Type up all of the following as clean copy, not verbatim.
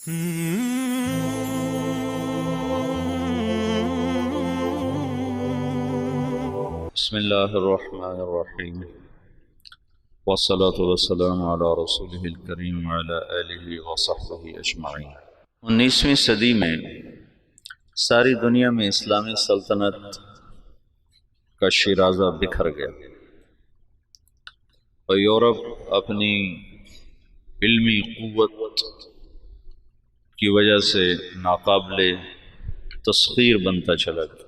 بسم اللہ الرحمن الرحیم والصلاة والسلام علی رسولہ الکریم وعلی آلہ وصحبہ اجمعین۔ 19ویں صدی میں ساری دنیا میں اسلامی سلطنت کا شیرازہ بکھر گیا اور یورپ اپنی علمی قوت کی وجہ سے ناقابل تسخیر بنتا چلا گیا۔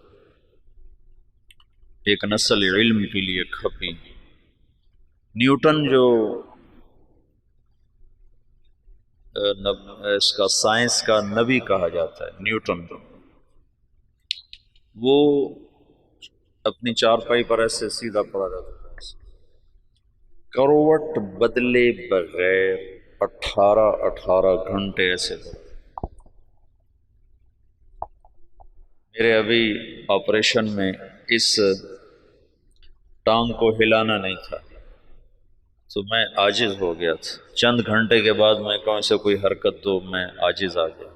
ایک نسل علم کے لیے کھپی۔ نیوٹن جو اس کا سائنس کا نبی کہا جاتا ہے، نیوٹن، وہ اپنی چارپائی پر ایسے سیدھا پڑا رہتا تھا، کروٹ بدلے بغیر 18 گھنٹے ایسے پڑا۔ میرے ابھی آپریشن میں اس ٹانگ کو ہلانا نہیں تھا تو میں عاجز ہو گیا تھا۔ چند گھنٹے کے بعد میں کہوں سے کوئی حرکت دو، میں عاجز آ گیا۔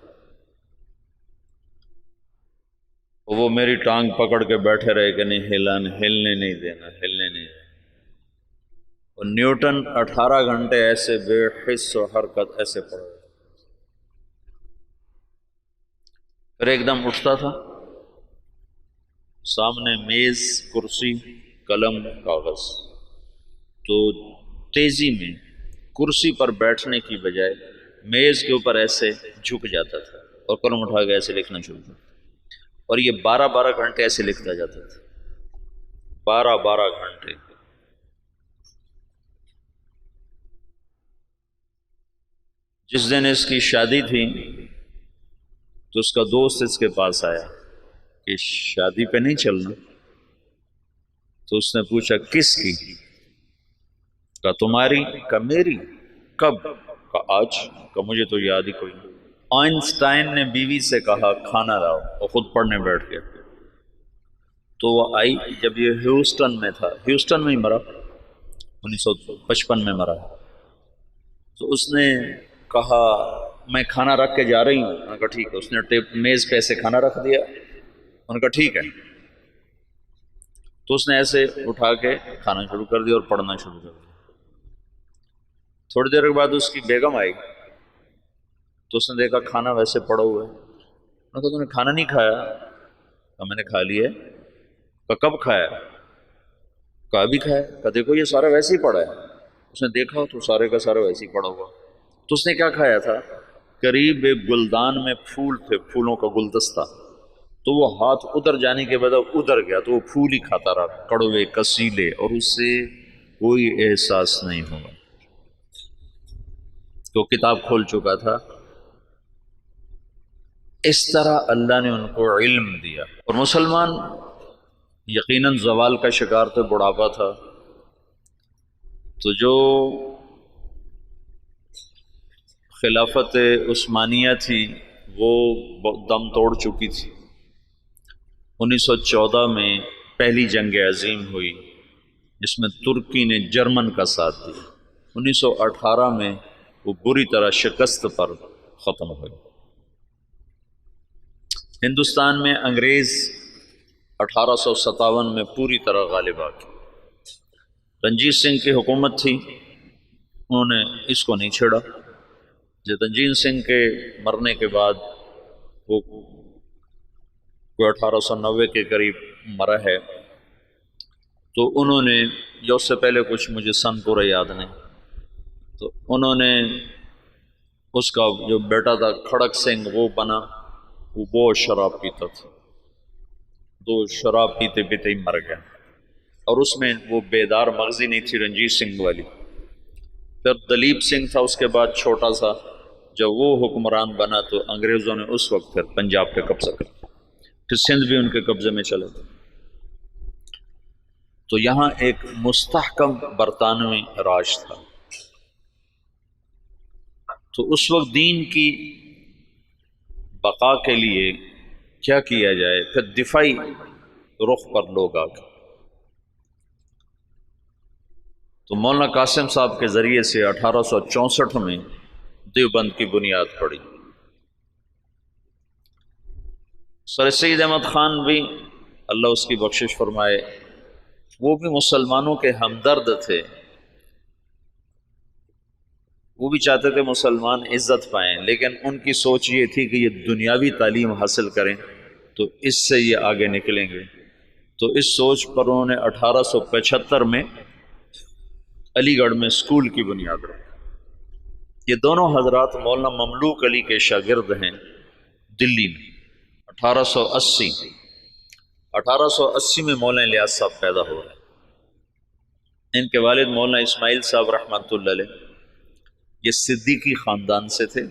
وہ میری ٹانگ پکڑ کے بیٹھے رہے کہ نہیں ہلنے نہیں دینا، ہلنے نہیں دینا۔ اور نیوٹن 18 گھنٹے ایسے بے حس و حرکت ایسے پڑا، پھر ایک دم اٹھتا تھا، سامنے میز، کرسی، قلم، کاغذ، تو تیزی میں کرسی پر بیٹھنے کی بجائے میز کے اوپر ایسے جھک جاتا تھا اور قلم اٹھا کے ایسے لکھنا شروع کرتا، اور یہ 12 گھنٹے ایسے لکھتا جاتا تھا، 12 گھنٹے۔ جس دن اس کی شادی تھی تو اس کا دوست اس کے پاس آیا کہ شادی پہ نہیں چلنا؟ تو اس نے پوچھا کس کی؟ کہا تمہاری؟ کہا میری؟ کب؟ کہا آج۔ کہا مجھے تو یاد ہی کوئی نہیں۔ آئنسٹائن نے بیوی سے کہا کھانا لاؤ، اور خود پڑھنے بیٹھ گیا۔ تو وہ آئی، جب یہ ہیوسٹن میں تھا، ہیوسٹن میں ہی مرا، 1955 میں مرا، تو اس نے کہا میں کھانا رکھ کے جا رہی ہوں۔ انہوں نے کہا ٹھیک ہے۔ اس نے میز پہ ایسے کھانا رکھ دیا، انہوں نے کہا ٹھیک ہے۔ تو اس نے ایسے اٹھا کے کھانا شروع کر دیا اور پڑھنا شروع کر دیا۔ تھوڑی دیر کے بعد اس کی بیگم آئی تو اس نے دیکھا کھانا ویسے پڑا ہوا ہے۔ انہوں نے کہا تم نے کھانا نہیں کھایا؟ کہا میں نے کھا لیا۔ کہا کب کھایا؟ کہا ابھی کھایا۔ کہا دیکھو یہ سارا ویسے ہی پڑا ہے۔ اس نے دیکھا تو سارے کا سارا ویسے ہی پڑا ہوا۔ تو اس نے کیا کھایا تھا؟ قریب ایک گلدان میں پھول تھے، پھولوں کا گلدستہ، تو وہ ہاتھ ادھر جانے کے بعد ادھر گیا تو وہ پھول ہی کھاتا رہا، کڑوے کسیلے، اور اس سے کوئی احساس نہیں ہوا۔ تو کتاب کھول چکا تھا۔ اس طرح اللہ نے ان کو علم دیا۔ اور مسلمان یقیناً زوال کا شکار تھے، بڑھاپا تھا، تو جو خلافت عثمانیہ تھی وہ دم توڑ چکی تھی۔ 1914 میں پہلی جنگ عظیم ہوئی جس میں ترکی نے جرمن کا ساتھ دیا۔ 1918 میں وہ بری طرح شکست پر ختم ہوئی۔ ہندوستان میں انگریز 1857 میں پوری طرح غالب آ گئے۔ رنجیت سنگھ کی حکومت تھی، انہوں نے اس کو نہیں چھیڑا۔ جب رنجیت سنگھ کے مرنے کے بعد وہ 1890 کے قریب مرا ہے، تو انہوں نے، جو اس سے پہلے کچھ مجھے سن پورا یاد نہیں، تو انہوں نے اس کا جو بیٹا تھا کھڑک سنگھ وہ بنا، وہ بہت شراب پیتا تھا، تو شراب پیتے پیتے ہی مر گیا، اور اس میں وہ بیدار مغزی نہیں تھی رنجیت سنگھ والی۔ پھر دلیپ سنگھ تھا اس کے بعد چھوٹا سا، جب وہ حکمران بنا تو انگریزوں نے اس وقت پھر پنجاب پہ قبضہ کر، پھر سندھ بھی ان کے قبضے میں چلا گیا۔ تو یہاں ایک مستحکم برطانوی راج تھا۔ تو اس وقت دین کی بقا کے لیے کیا کیا جائے؟ پھر دفاعی رخ پر لوگ آ گئے۔ تو مولانا قاسم صاحب کے ذریعے سے 1864 میں دیوبند کی بنیاد پڑی۔ سر سید احمد خان بھی اللہ اس کی بخشش فرمائے، وہ بھی مسلمانوں کے ہمدرد تھے، وہ بھی چاہتے تھے مسلمان عزت پائیں، لیکن ان کی سوچ یہ تھی کہ یہ دنیاوی تعلیم حاصل کریں تو اس سے یہ آگے نکلیں گے۔ تو اس سوچ پر انہوں نے 1875 میں علی گڑھ میں اسکول کی بنیاد رکھی۔ یہ دونوں حضرات مولانا مملوک علی کے شاگرد ہیں دلی میں۔ 1880 میں مولانا الیاس صاحب پیدا ہو رہے ہیں۔ ان کے والد مولانا اسماعیل صاحب رحمۃ اللہ علیہ یہ صدیقی خاندان سے تھے،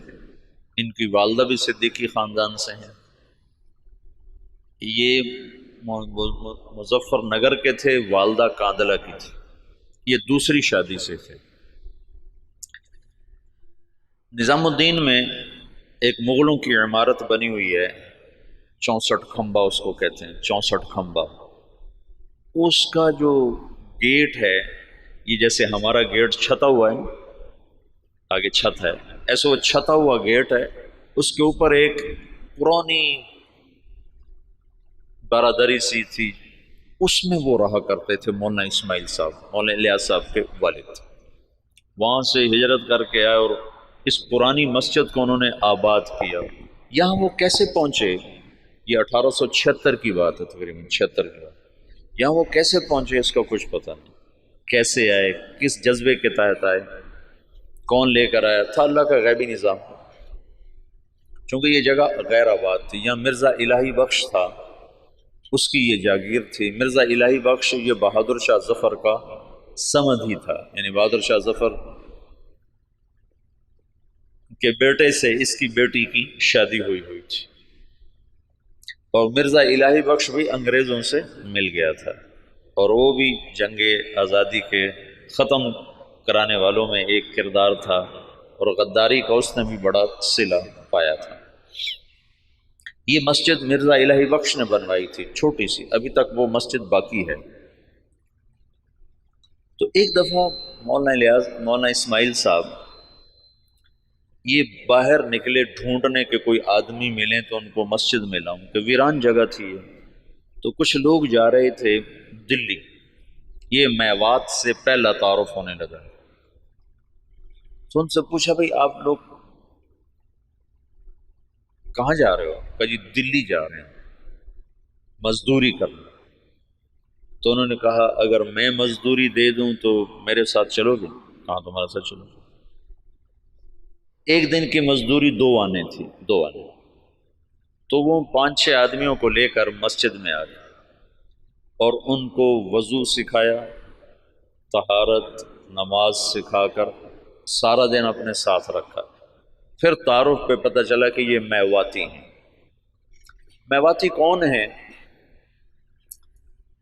ان کی والدہ بھی صدیقی خاندان سے ہیں۔ یہ مظفر نگر کے تھے، والدہ کاندلہ کی تھی، یہ دوسری شادی سے تھے۔ نظام الدین میں ایک مغلوں کی عمارت بنی ہوئی ہے، 64 کھمبا اس کو کہتے ہیں، 64 کھمبا۔ اس کا جو گیٹ ہے، یہ جیسے ہمارا گیٹ چھتا ہوا ہے، آگے چھت ہے، ایسے وہ چھتا ہوا گیٹ ہے، اس کے اوپر ایک پرانی برادری سی تھی، اس میں وہ رہا کرتے تھے مولانا اسماعیل صاحب، مولانا الیاس صاحب کے والد۔ وہاں سے ہجرت کر کے آئے اور اس پرانی مسجد کو انہوں نے آباد کیا۔ یہاں وہ کیسے پہنچے؟ یہ 1876 کی بات ہے، تقریباً 76 کی بات۔ یہاں وہ کیسے پہنچے اس کا کچھ پتہ نہیں، کیسے آئے، کس جذبے کے تحت آئے، کون لے کر آیا تھا، اللہ کا غیبی نظام۔ چونکہ یہ جگہ غیر آباد تھی، یہاں مرزا الہی بخش تھا، اس کی یہ جاگیر تھی۔ مرزا الہی بخش یہ بہادر شاہ ظفر کا سمد ہی تھا، یعنی بہادر شاہ ظفر کے بیٹے سے اس کی بیٹی کی شادی ہوئی تھی، اور مرزا الہی بخش بھی انگریزوں سے مل گیا تھا، اور وہ بھی جنگ آزادی کے ختم کرانے والوں میں ایک کردار تھا، اور غداری کا اس نے بھی بڑا صلہ پایا تھا۔ یہ مسجد مرزا الہی بخش نے بنوائی تھی، چھوٹی سی، ابھی تک وہ مسجد باقی ہے۔ تو ایک دفعہ مولانا اسماعیل صاحب یہ باہر نکلے ڈھونڈنے کے کوئی آدمی ملیں تو ان کو مسجد میں لاؤں، کہ ویران جگہ تھی یہ۔ تو کچھ لوگ جا رہے تھے دلی، یہ میوات سے پہلا تعارف ہونے لگا، تو ان سے پوچھا بھائی آپ لوگ کہاں جا رہے ہو؟ کہ جی دلی جا رہے ہیں مزدوری کرنا۔ تو انہوں نے کہا اگر میں مزدوری دے دوں تو میرے ساتھ چلو گے؟ کہاں تمہارے ساتھ چلو؟ ایک دن کی مزدوری 2 آنے تھی، 2 آنے۔ تو وہ 5-6 آدمیوں کو لے کر مسجد میں آ گئے اور ان کو وضو سکھایا، طہارت، نماز سکھا کر سارا دن اپنے ساتھ رکھا۔ پھر تعارف پہ پتہ چلا کہ یہ میواتی ہیں۔ میواتی کون ہیں؟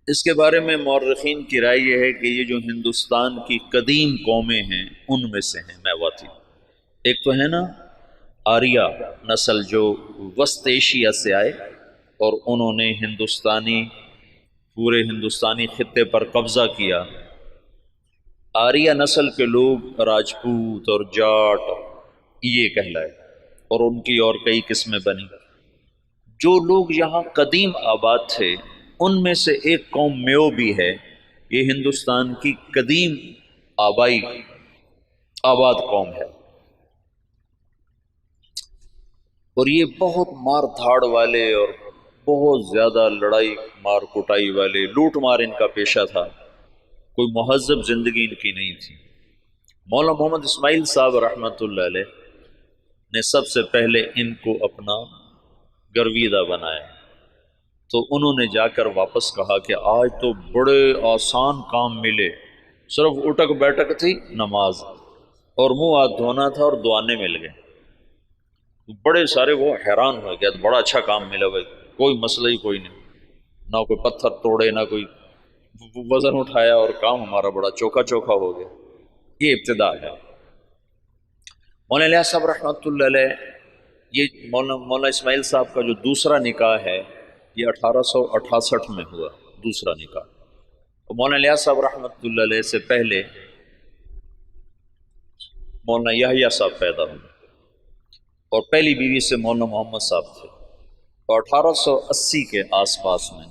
اس کے بارے میں مورخین کی رائے یہ ہے کہ یہ جو ہندوستان کی قدیم قومیں ہیں ان میں سے ہیں میواتی۔ ایک تو ہے نا آریہ نسل جو وسط ایشیا سے آئے اور انہوں نے پورے ہندوستانی خطے پر قبضہ کیا۔ آریہ نسل کے لوگ راجپوت اور جاٹ یہ کہلائے، اور ان کی اور کئی قسمیں بنی۔ جو لوگ یہاں قدیم آباد تھے ان میں سے ایک قوم میو بھی ہے، یہ ہندوستان کی قدیم آبائی آباد قوم ہے، اور یہ بہت مار دھاڑ والے اور بہت زیادہ لڑائی مار کٹائی والے، لوٹ مار ان کا پیشہ تھا، کوئی مہذب زندگی ان کی نہیں تھی۔ مولانا محمد اسماعیل صاحب رحمۃ اللہ علیہ نے سب سے پہلے ان کو اپنا گرویدہ بنایا، تو انہوں نے جا کر واپس کہا کہ آج تو بڑے آسان کام ملے، صرف اٹک بیٹک تھی، نماز اور منہ ہاتھ دھونا تھا اور دعانے مل گئے۔ بڑے سارے وہ حیران ہو گیا، بڑا اچھا کام ملا بھائی، کوئی مسئلہ ہی کوئی نہیں، نہ کوئی پتھر توڑے نہ کوئی وزن اٹھایا، اور کام ہمارا بڑا چوکھا چوکھا ہو گیا۔ یہ ابتدا ہے۔ مولانا الیاس صاحب رحمۃ اللہ علیہ، یہ مولانا اسماعیل صاحب کا جو دوسرا نکاح ہے یہ 1868 میں ہوا، دوسرا نکاح۔ مولانا الیاس صاحب رحمۃ اللہ علیہ سے پہلے مولانا یحییٰ صاحب پیدا ہوئے، اور پہلی بیوی سے مولانا محمد صاحب تھے، اور 1880 کے آس پاس میں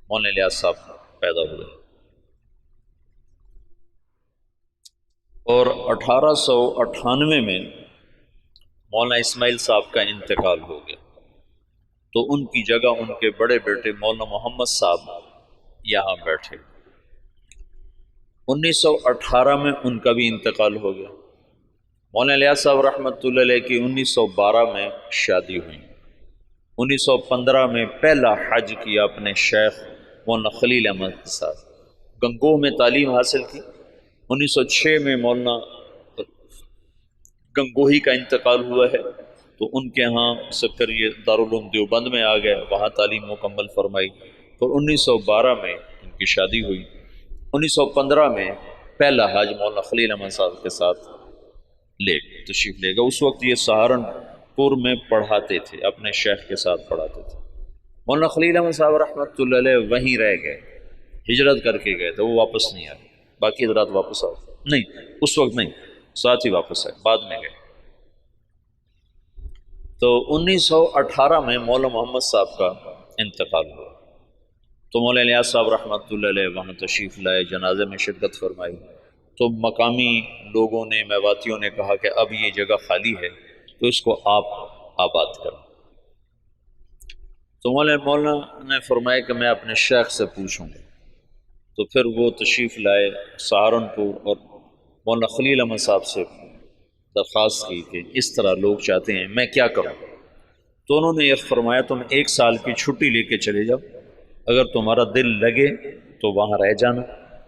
مولانا الیاس صاحب پیدا ہوئے اور 1898 میں مولانا اسماعیل صاحب کا انتقال ہو گیا، تو ان کی جگہ ان کے بڑے بیٹے مولانا محمد صاحب یہاں بیٹھے۔ 1918 میں ان کا بھی انتقال ہو گیا۔ مولانا الیاس صاحب رحمۃ اللہ علیہ کی 1912 میں شادی ہوئی۔ 1915 میں پہلا حج کیا اپنے شیخ مولانا خلیل احمد کے ساتھ، گنگوہ میں تعلیم حاصل کی۔ 1906 میں مولانا گنگوہی کا انتقال ہوا ہے، تو ان کے ہاں سکریہ دارالعلوم دیوبند میں آ گئے، وہاں تعلیم مکمل فرمائی۔ اور 1912 میں ان کی شادی ہوئی۔ 1915 میں پہلا حج مولانا خلیل احمد صاحب کے ساتھ تشریف لے گا۔ اس وقت یہ سہارنپور میں پڑھاتے تھے، اپنے شیخ کے ساتھ پڑھاتے تھے۔ مولانا خلیل احمد صاحب رحمۃ اللہ علیہ وہیں رہ گئے، ہجرت کر کے گئے تو وہ واپس نہیں آئے۔ باقی حضرات واپس آؤ نہیں، اس وقت نہیں، ساتھ ہی واپس آئے، بعد میں گئے۔ تو 1918 میں مولانا محمد صاحب کا انتقال ہوا، تو مولانا الیاس صاحب رحمۃ اللہ علیہ وہاں تشریف لائے، جنازے میں شرکت فرمائی۔ تو مقامی لوگوں نے، میواتیوں نے کہا کہ اب یہ جگہ خالی ہے تو اس کو آپ آباد کریں۔ تو مولانا نے فرمایا کہ میں اپنے شیخ سے پوچھوں گا۔ تو پھر وہ تشریف لائے سہارنپور اور مولانا خلیل احمد صاحب سے درخواست کی کہ اس طرح لوگ چاہتے ہیں، میں کیا کروں؟ تو انہوں نے یہ فرمایا تم 1 سال کی چھٹی لے کے چلے جاؤ، اگر تمہارا دل لگے تو وہاں رہ جانا،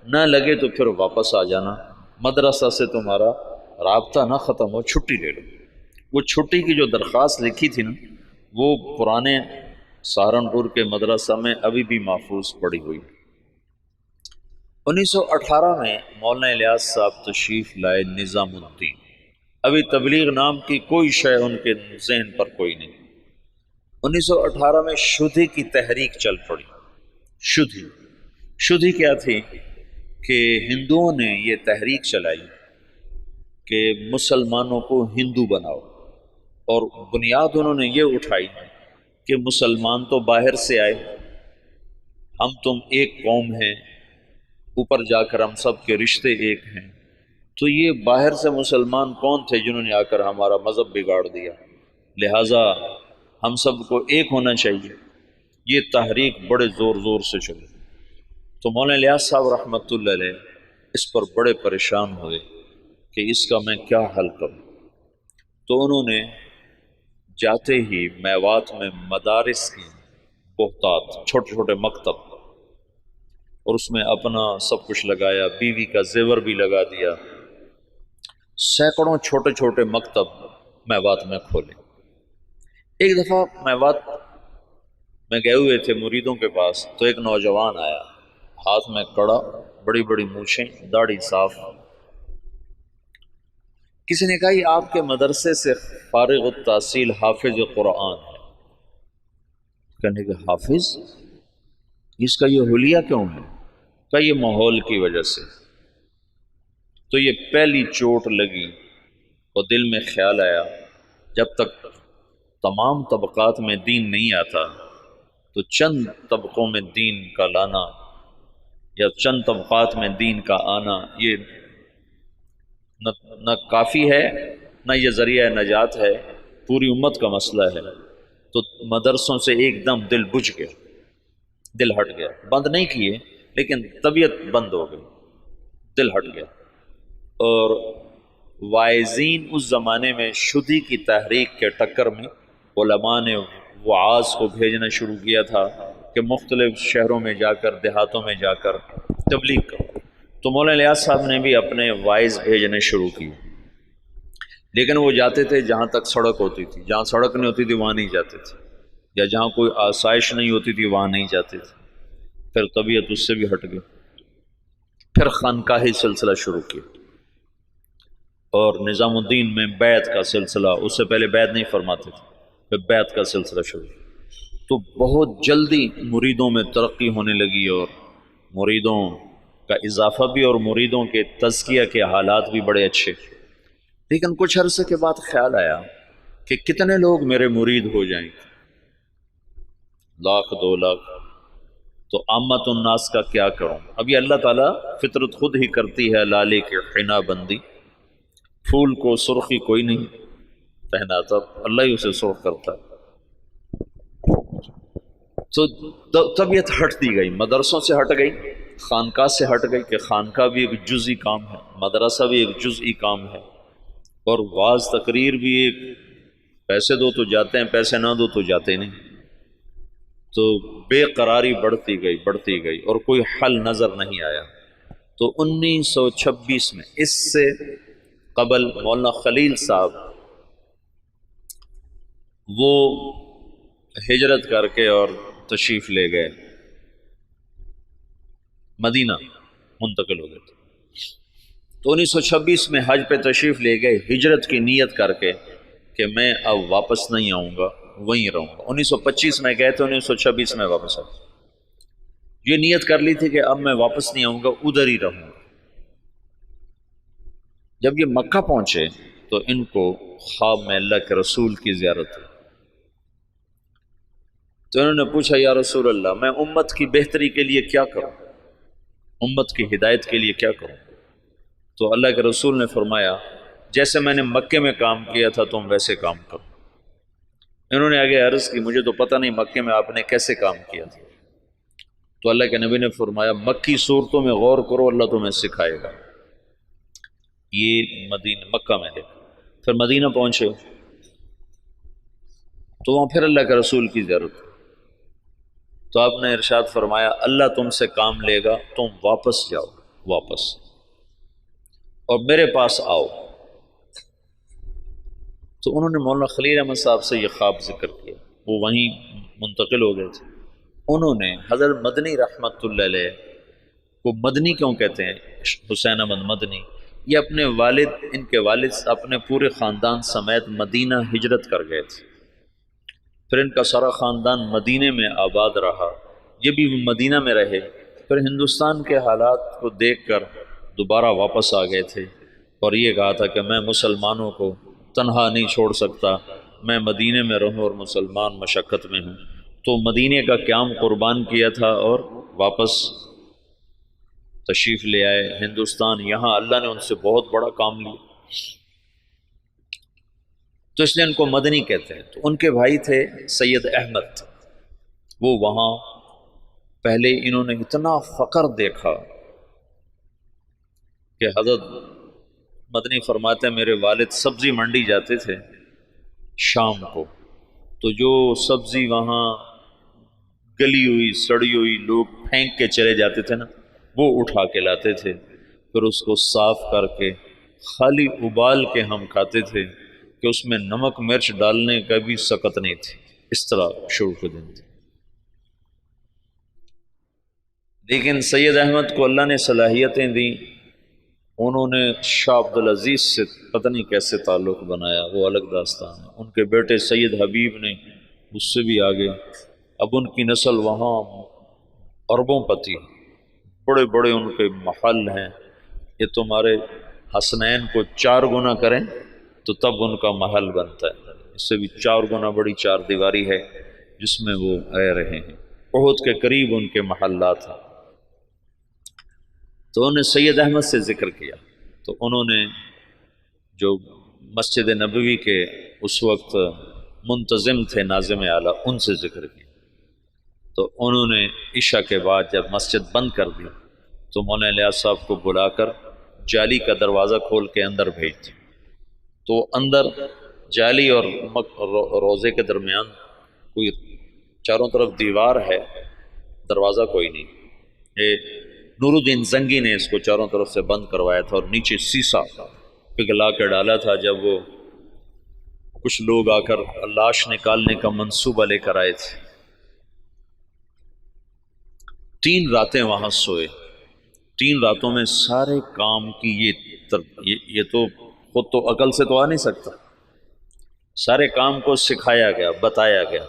نہ لگے تو پھر واپس آ جانا، مدرسہ سے تمہارا رابطہ نہ ختم ہو، چھٹی لے لو۔ وہ چھٹی کی جو درخواست لکھی تھی نا، وہ پرانے سہارنپور کے مدرسہ میں ابھی بھی محفوظ پڑی ہوئی۔ 1918 میں مولانا الیاس صاحب تشریف لائے نظام الدین۔ ابھی تبلیغ نام کی کوئی شے ان کے ذہن پر کوئی نہیں۔ 1918 میں شدھی کی تحریک چل پڑی۔ شدھی کیا تھی کہ ہندوؤں نے یہ تحریک چلائی کہ مسلمانوں کو ہندو بناؤ، اور بنیاد انہوں نے یہ اٹھائی کہ مسلمان تو باہر سے آئے، ہم تم ایک قوم ہیں، اوپر جا کر ہم سب کے رشتے ایک ہیں۔ تو یہ باہر سے مسلمان کون تھے جنہوں نے آ کر ہمارا مذہب بگاڑ دیا، لہٰذا ہم سب کو ایک ہونا چاہیے۔ یہ تحریک بڑے زور سے چلی۔ تو مولانا الیاس صاحب رحمۃ اللہ علیہ اس پر بڑے پریشان ہوئے کہ اس کا میں کیا حل کروں۔ تو انہوں نے جاتے ہی میوات میں مدارس کی بہتات، چھوٹے چھوٹے مکتب، اور اس میں اپنا سب کچھ لگایا، بیوی کا زیور بھی لگا دیا، سینکڑوں چھوٹے چھوٹے مکتب میوات میں کھولے۔ ایک دفعہ میوات میں گئے ہوئے تھے مریدوں کے پاس، تو ایک نوجوان آیا، ہاتھ میں کڑا، بڑی بڑی مونچھیں، داڑھی صاف۔ کسی نے کہا یہ آپ کے مدرسے سے فارغ التحصیل حافظ قرآن ہے۔ کہنے کہ حافظ، اس کا یہ حلیہ کیوں ہے؟ کہ یہ ماحول کی وجہ سے۔ تو یہ پہلی چوٹ لگی اور دل میں خیال آیا، جب تک تمام طبقات میں دین نہیں آتا تو چند طبقوں میں دین کا لانا یا چند طبقات میں دین کا آنا یہ نہ کافی ہے، نہ یہ ذریعہ نجات ہے، پوری امت کا مسئلہ ہے۔ تو مدرسوں سے ایک دم دل بجھ گیا، دل ہٹ گیا، بند نہیں کیے لیکن طبیعت بند ہو گئی، دل ہٹ گیا۔ اور واعظین اس زمانے میں شدھی کی تحریک کے ٹکر میں علماء نے وعاظ کو بھیجنا شروع کیا تھا کہ مختلف شہروں میں جا کر، دیہاتوں میں جا کر تبلیغ کرو۔ تو مولانا الیاس صاحب نے بھی اپنے واعظ بھیجنے شروع کی، لیکن وہ جاتے تھے جہاں تک سڑک ہوتی تھی، جہاں سڑک نہیں ہوتی تھی وہاں نہیں جاتے تھے، یا جہاں کوئی آسائش نہیں ہوتی تھی وہاں نہیں جاتے تھے۔ پھر طبیعت اس سے بھی ہٹ گئی، پھر خانقاہی سلسلہ شروع کیا، اور نظام الدین میں بیعت کا سلسلہ، اس سے پہلے بیعت نہیں فرماتے تھے، پھر بیعت کا سلسلہ شروع۔ تو بہت جلدی مریدوں میں ترقی ہونے لگی، اور مریدوں کا اضافہ بھی، اور مریدوں کے تزکیہ کے حالات بھی بڑے اچھے۔ لیکن کچھ عرصے کے بعد خیال آیا کہ کتنے لوگ میرے مرید ہو جائیں گے، لاکھ 2 لاکھ، تو عامت الناس کا کیا کروں؟ ابھی اللہ تعالیٰ فطرت خود ہی کرتی ہے لالے کے حنا بندی، پھول کو سرخی کوئی نہیں پہناتا، اللہ ہی اسے سرخ کرتا ہے۔ تو طبیعت ہٹ دی گئی، مدرسوں سے ہٹ گئی، خانقاہ سے ہٹ گئی کہ خانقاہ بھی ایک جزئی کام ہے، مدرسہ بھی ایک جزئی کام ہے، اور واعظ تقریر بھی ایک، پیسے دو تو جاتے ہیں، پیسے نہ دو تو جاتے نہیں۔ تو بے قراری بڑھتی گئی اور کوئی حل نظر نہیں آیا۔ تو 1926 میں، اس سے قبل مولانا خلیل صاحب وہ ہجرت کر کے اور تشریف لے گئے، مدینہ منتقل ہو گئے تھے۔ تو 1926 میں حج پہ تشریف لے گئے، ہجرت کی نیت کر کے کہ میں اب واپس نہیں آؤں گا، وہیں رہوں گا۔ 1925 میں گئے تھے، 1926 میں واپس آئے۔ یہ نیت کر لی تھی کہ اب میں واپس نہیں آؤں گا، ادھر ہی رہوں گا۔ جب یہ مکہ پہنچے تو ان کو خواب میں اللہ کے رسول کی زیارت ہوئی۔ تو انہوں نے پوچھا یا رسول اللہ، میں امت کی بہتری کے لیے کیا کروں، امت کی ہدایت کے لیے کیا کروں؟ تو اللہ کے رسول نے فرمایا جیسے میں نے مکے میں کام کیا تھا تم ویسے کام کرو۔ انہوں نے آگے عرض کی مجھے تو پتہ نہیں مکے میں آپ نے کیسے کام کیا تھا۔ تو اللہ کے نبی نے فرمایا مکی صورتوں میں غور کرو، اللہ تمہیں سکھائے گا۔ یہ مکہ میں دیکھا۔ پھر مدینہ پہنچے تو وہاں پھر اللہ کے رسول کی ضرورت، تو آپ نے ارشاد فرمایا اللہ تم سے کام لے گا، تم واپس جاؤ، واپس اور میرے پاس آؤ۔ تو انہوں نے مولانا خلیل احمد صاحب سے یہ خواب ذکر کیا، وہ وہیں منتقل ہو گئے تھے۔ انہوں نے حضرت مدنی رحمت اللہ علیہ کو، مدنی کیوں کہتے ہیں حسین احمد مدنی، یہ اپنے والد، ان کے والد اپنے پورے خاندان سمیت مدینہ ہجرت کر گئے تھے، پھر ان کا سارا خاندان مدینے میں آباد رہا، یہ بھی مدینہ میں رہے، پھر ہندوستان کے حالات کو دیکھ کر دوبارہ واپس آ گئے تھے، اور یہ کہا تھا کہ میں مسلمانوں کو تنہا نہیں چھوڑ سکتا، میں مدینے میں رہوں اور مسلمان مشقت میں ہوں۔ تو مدینے کا قیام قربان کیا تھا اور واپس تشریف لے آئے ہندوستان۔ یہاں اللہ نے ان سے بہت بڑا کام لیا، تو اس لیے ان کو مدنی کہتے ہیں۔ تو ان کے بھائی تھے سید احمد، وہ وہاں پہلے انہوں نے اتنا فقر دیکھا کہ حضرت مدنی فرماتے ہیں میرے والد سبزی منڈی جاتے تھے شام کو، تو جو سبزی وہاں گلی ہوئی سڑی ہوئی لوگ پھینک کے چلے جاتے تھے نا، وہ اٹھا کے لاتے تھے، پھر اس کو صاف کر کے خالی ابال کے ہم کھاتے تھے کہ اس میں نمک مرچ ڈالنے کا بھی سکت نہیں تھی، اس طرح شروع کے دن تھے۔ لیکن سید احمد کو اللہ نے صلاحیتیں دیں، انہوں نے شاہ عبدالعزیز سے پتہ نہیں کیسے تعلق بنایا، وہ الگ داستان ہے۔ ان کے بیٹے سید حبیب نے اس سے بھی آگے، اب ان کی نسل وہاں اربوں پتی، بڑے بڑے ان کے محل ہیں، یہ تمہارے حسنین کو 4 گنا کریں تو تب ان کا محل بنتا ہے، اس سے بھی 4 گنا بڑی 4 دیواری ہے جس میں وہ رہ رہے ہیں، احد کے قریب ان کے محلات ہیں۔ تو انہوں نے سید احمد سے ذکر کیا، تو انہوں نے جو مسجد نبوی کے اس وقت منتظم تھے ناظم اعلیٰ، ان سے ذکر کیا، تو انہوں نے عشاء کے بعد جب مسجد بند کر دی تو مولانا الیاس صاحب کو بلا کر جالی کا دروازہ کھول کے اندر بھیج دیا، تو اندر جالی اور روزے کے درمیان کوئی چاروں طرف دیوار ہے، دروازہ کوئی نہیں، یہ نور الدین زنگی نے اس کو چاروں طرف سے بند کروایا تھا، اور نیچے سیسا پگھلا کے ڈالا تھا۔ جب وہ کچھ لوگ آ کر لاش نکالنے کا منصوبہ لے کر آئے تھے، 3 راتیں وہاں سوئے، 3 راتوں میں سارے کام کی یہ تو خود تو عقل سے تو آ نہیں سکتا، سارے کام کو سکھایا گیا، بتایا گیا،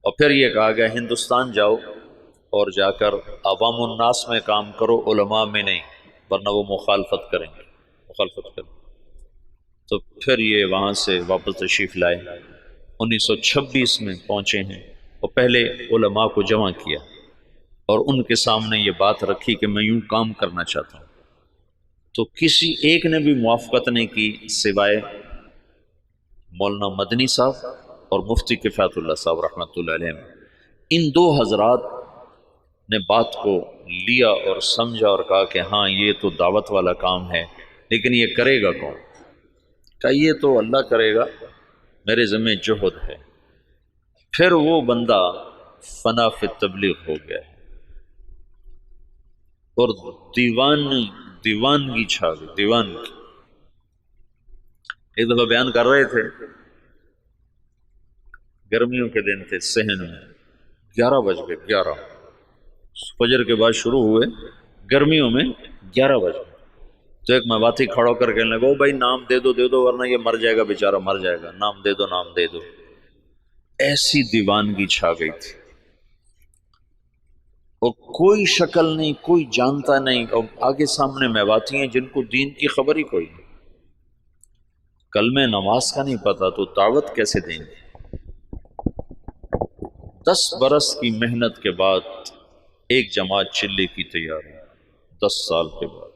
اور پھر یہ کہا گیا ہندوستان جاؤ اور جا کر عوام الناس میں کام کرو، علماء میں نہیں، ورنہ وہ مخالفت کریں گے، تو پھر یہ وہاں سے واپس تشریف لائے، 1926 میں پہنچے ہیں اور پہلے علماء کو جمع کیا اور ان کے سامنے یہ بات رکھی کہ میں یوں کام کرنا چاہتا ہوں، تو کسی ایک نے بھی موافقت نہیں کی سوائے مولانا مدنی صاحب اور مفتی کفایت اللہ صاحب رحمۃ اللہ علیہ۔ ان دو حضرات نے بات کو لیا اور سمجھا اور کہا کہ ہاں یہ تو دعوت والا کام ہے، لیکن یہ کرے گا کون؟ کہا یہ تو اللہ کرے گا، میرے ذمہ جہد ہے۔ پھر وہ بندہ فنا فی تبلیغ ہو گیا ہے اور دیوانگی چھا گئی، دیوانگی۔ ایک دفعہ بیان کر رہے تھے، گرمیوں کے دن تھے، صحن میں 11 بج گئے، 11 فجر کے بعد شروع ہوئے، گرمیوں میں 11 بج گئے۔ تو ایک مواتی کھڑا کر کے لگا، بھائی نام دے دو ورنہ یہ مر جائے گا، بیچارہ مر جائے گا، نام دے دو۔ ایسی دیوانگی چھا گئی تھی اور کوئی شکل نہیں، کوئی جانتا نہیں، اور آگے سامنے میواتی ہیں جن کو دین کی خبر ہی کوئی نہیں، کلمہ نماز کا نہیں پتا، تو دعوت کیسے دیں گے؟ 10 برس کی محنت کے بعد ایک جماعت چلے کی تیار ہے، 10 سال کے بعد۔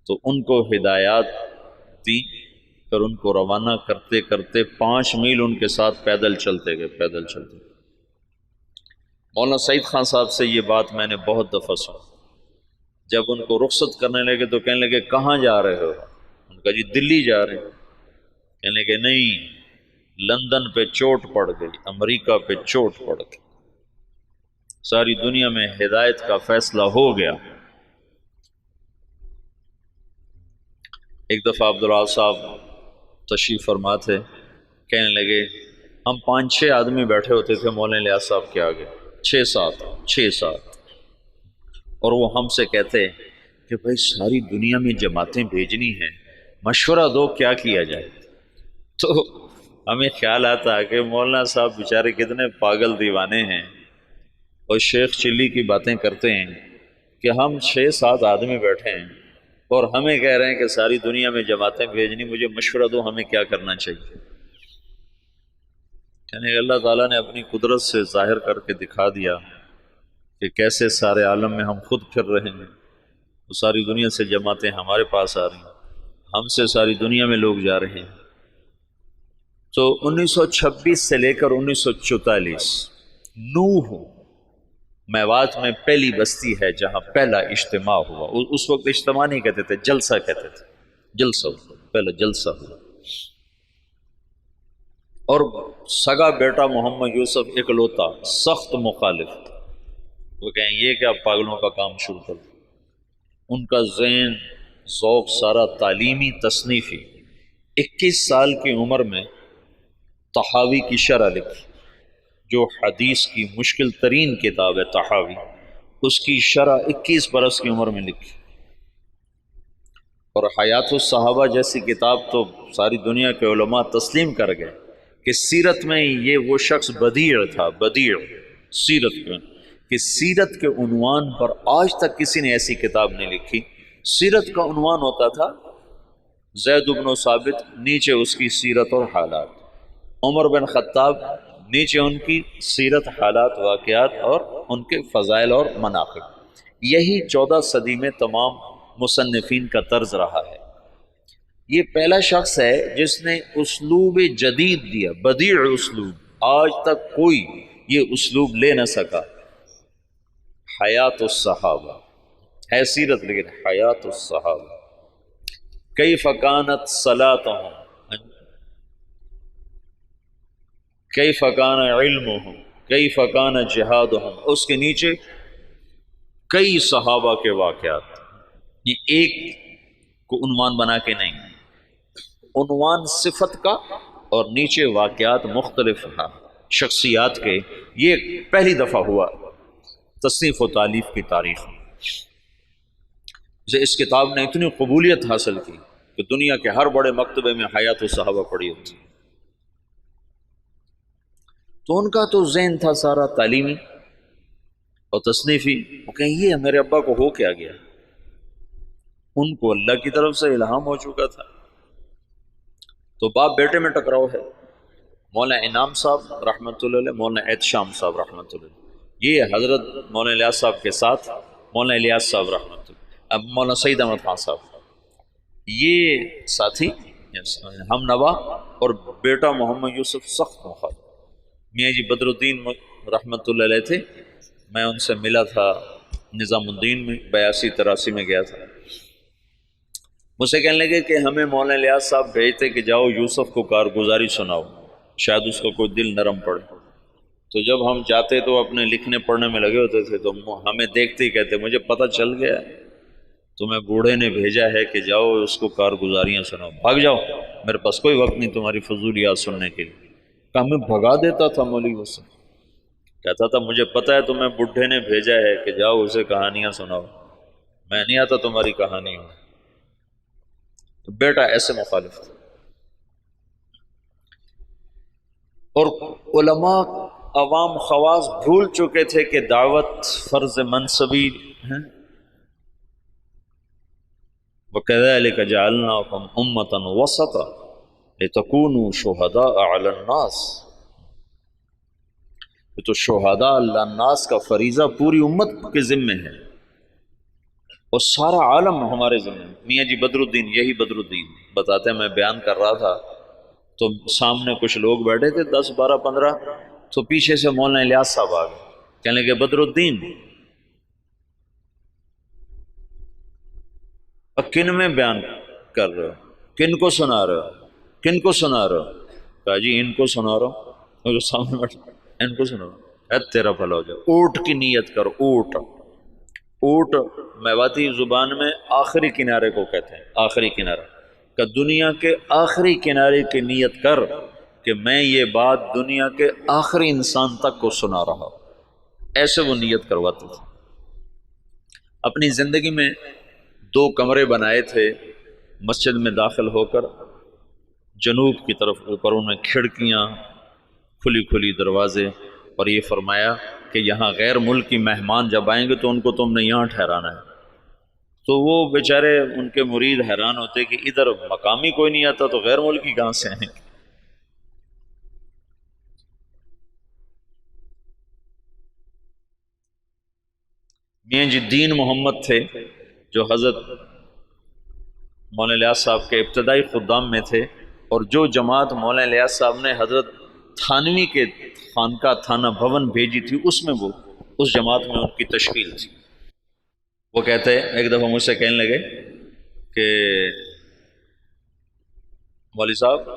تو ان کو ہدایات دی، پھر ان کو روانہ کرتے کرتے 5 میل ان کے ساتھ پیدل چلتے گئے، پیدل چلتے گئے۔ مولانا سعید خان صاحب سے یہ بات میں نے بہت دفعہ سنا، جب ان کو رخصت کرنے لگے تو کہنے لگے کہاں جا رہے ہو؟ ان کا جی دلی جا رہے ہیں۔ کہنے لگے نہیں، لندن پہ چوٹ پڑ گئی، امریکہ پہ چوٹ پڑ گئی، ساری دنیا میں ہدایت کا فیصلہ ہو گیا۔ ایک دفعہ عبدالعال صاحب تشریف فرما تھے، کہنے لگے ہم 5-6 آدمی بیٹھے ہوتے تھے مولانا الیاس صاحب کے آگے، 6-7 اور وہ ہم سے کہتے کہ بھائی ساری دنیا میں جماعتیں بھیجنی ہیں، مشورہ دو کیا کیا جائے۔ تو ہمیں خیال آتا کہ مولانا صاحب بیچارے کتنے پاگل دیوانے ہیں اور شیخ چلی کی باتیں کرتے ہیں کہ ہم 6-7 آدمی بیٹھے ہیں اور ہمیں کہہ رہے ہیں کہ ساری دنیا میں جماعتیں بھیجنی، مجھے مشورہ دو ہمیں کیا کرنا چاہیے۔ یعنی اللہ تعالیٰ نے اپنی قدرت سے ظاہر کر کے دکھا دیا کہ کیسے سارے عالم میں ہم خود پھر رہے ہیں، تو ساری دنیا سے جماعتیں ہمارے پاس آ رہی ہیں، ہم سے ساری دنیا میں لوگ جا رہے ہیں۔ تو 1926 سے لے کر 1944 نوح میوات میں پہلی بستی ہے جہاں پہلا اجتماع ہوا۔ اس وقت اجتماع نہیں کہتے تھے، جلسہ کہتے تھے، جلسہ، پہلا جلسہ ہوا۔ اور سگا بیٹا محمد یوسف اکلوتا سخت مخالف، وہ کہیں یہ کیا پاگلوں کا کام شروع کر دیا۔ ان کا ذہن ذوق سارا تعلیمی تصنیفی۔ 21 سال کی عمر میں طحاوی کی شرح لکھی، جو حدیث کی مشکل ترین کتاب ہے طحاوی، اس کی شرح 21 برس کی عمر میں لکھی۔ اور حیات الصحابہ جیسی کتاب تو ساری دنیا کے علماء تسلیم کر گئے کہ سیرت میں یہ وہ شخص بدیع تھا، بدیع سیرت میں، کہ سیرت کے عنوان پر آج تک کسی نے ایسی کتاب نہیں لکھی۔ سیرت کا عنوان ہوتا تھا زید بن ثابت، نیچے اس کی سیرت اور حالات، عمر بن خطاب، نیچے ان کی سیرت، حالات، واقعات اور ان کے فضائل اور مناقب۔ یہی 14 صدی میں تمام مصنفین کا طرز رہا ہے۔ یہ پہلا شخص ہے جس نے اسلوب جدید دیا، بدیع اسلوب، آج تک کوئی یہ اسلوب لے نہ سکا۔ حیات الصحابہ ہے سیرت، لیکن حیات الصحابہ، کیف کانت صلاتہم، کیف کان علمہم، کیف کان جہادہم، اس کے نیچے کئی صحابہ کے واقعات۔ یہ ایک کو عنوان بنا کے نہیں، عنوان صفت کا اور نیچے واقعات مختلف شخصیات کے۔ یہ پہلی دفعہ ہوا تصنیف و تالیف کی تاریخ میں۔ اس کتاب نے اتنی قبولیت حاصل کی کہ دنیا کے ہر بڑے مکتبے میں حیات الصحابہ پڑھی ہوتی۔ تو ان کا تو ذہن تھا سارا تعلیمی اور تصنیفی۔ وہ کہیں یہ میرے ابا کو ہو کیا گیا؟ ان کو اللہ کی طرف سے الہام ہو چکا تھا۔ تو باپ بیٹے میں ٹکراؤ ہے، مولانا انعام صاحب رحمۃ اللہ علیہ، مولانا احتشام صاحب رحمۃ اللہ علیہ، یہ حضرت مولانا الیاس صاحب کے ساتھ مولانا الیاس صاحب رحمۃ اللہ، اب مولانا سعید احمد خان صاحب، یہ ساتھی ہم نوا، اور بیٹا محمد یوسف سخت مخالف۔ میاں جی بدر الدین رحمۃ اللہ علیہ تھے، میں ان سے ملا تھا نظام الدین میں 82-83 میں گیا تھا، مجھ سے کہنے لگے کہ ہمیں مولانا الیاس صاحب بھیجتے کہ جاؤ یوسف کو کارگزاری سناؤ، شاید اس کا کوئی دل نرم پڑے۔ تو جب ہم جاتے تو اپنے لکھنے پڑھنے میں لگے ہوتے تھے، تو ہمیں دیکھتے ہی کہتے مجھے پتہ چل گیا تمہیں بوڑھے نے بھیجا ہے کہ جاؤ اس کو کارگزاریاں سناؤ، بھاگ جاؤ، میرے پاس کوئی وقت نہیں تمہاری فضولیات سننے کے لیے۔ کہ ہمیں بھگا دیتا تھا مولوی حسن، کہتا تھا مجھے پتہ ہے تمہیں بڈھے نے بھیجا ہے کہ جاؤ اسے کہانیاں سناؤ، میں نہیں آتا تمہاری کہانیوں میں۔ بیٹا ایسے مخالف تھا۔ اور علماء عوام خواص بھول چکے تھے کہ دعوت فرض منصبی ہے۔ وَكَذَلِكَ جَعَلْنَاكُمْ أُمَّةً وَسَطًا لِتَكُونُوا شُهَدَاءَ عَلَى النَّاسِ، یہ تو شہداء علی الناس کا فریضہ پوری امت کے ذمے ہے، اور سارا عالم ہمارے ذمے ہے۔ میاں جی بدر الدین، یہی بدر الدین بتاتے ہیں، میں بیان کر رہا تھا تو سامنے کچھ لوگ بیٹھے تھے 10 12 15، تو پیچھے سے مولانا الیاس صاحب آ گئے، کہنے لگے بدر الدین کن میں بیان کر رہے ہو، کن کو سنا رہے ہو، کن کو سنا رہے ہو؟ کہا جی ان کو سنا رہا ہوں، اور جو سامنے بیٹھے ان کو سنا رہا ہوں۔ اے تیرا بھلا ہو جائے، اونٹ کی نیت کر، اونٹ، اونٹ میواتی زبان میں آخری کنارے کو کہتے ہیں، آخری کنارہ، کہ دنیا کے آخری کنارے کی نیت کر کہ میں یہ بات دنیا کے آخری انسان تک کو سنا رہا ہوں، ایسے وہ نیت کرواتے تھے۔ اپنی زندگی میں 2 کمرے بنائے تھے مسجد میں داخل ہو کر، جنوب کی طرف، اوپر ان میں کھڑکیاں، کھلی کھلی دروازے، اور یہ فرمایا کہ یہاں غیر ملکی مہمان جب آئیں گے تو ان کو تم نے یہاں ٹھہرانا ہے۔ تو وہ بیچارے ان کے مرید حیران ہوتے کہ ادھر مقامی کوئی نہیں آتا تو غیر ملکی کہاں سے آئیں گے؟ میاں جی دین محمد تھے جو حضرت مولانا الیاس صاحب کے ابتدائی خدام میں تھے، اور جو جماعت مولانا الیاس صاحب نے حضرت تھانوی کے خانقاہ تھانہ بھون بھیجی تھی، اس میں وہ اس جماعت میں ان کی تشکیل تھی۔ وہ کہتے ہیں، ایک دفعہ مجھ سے کہنے لگے کہ مولوی صاحب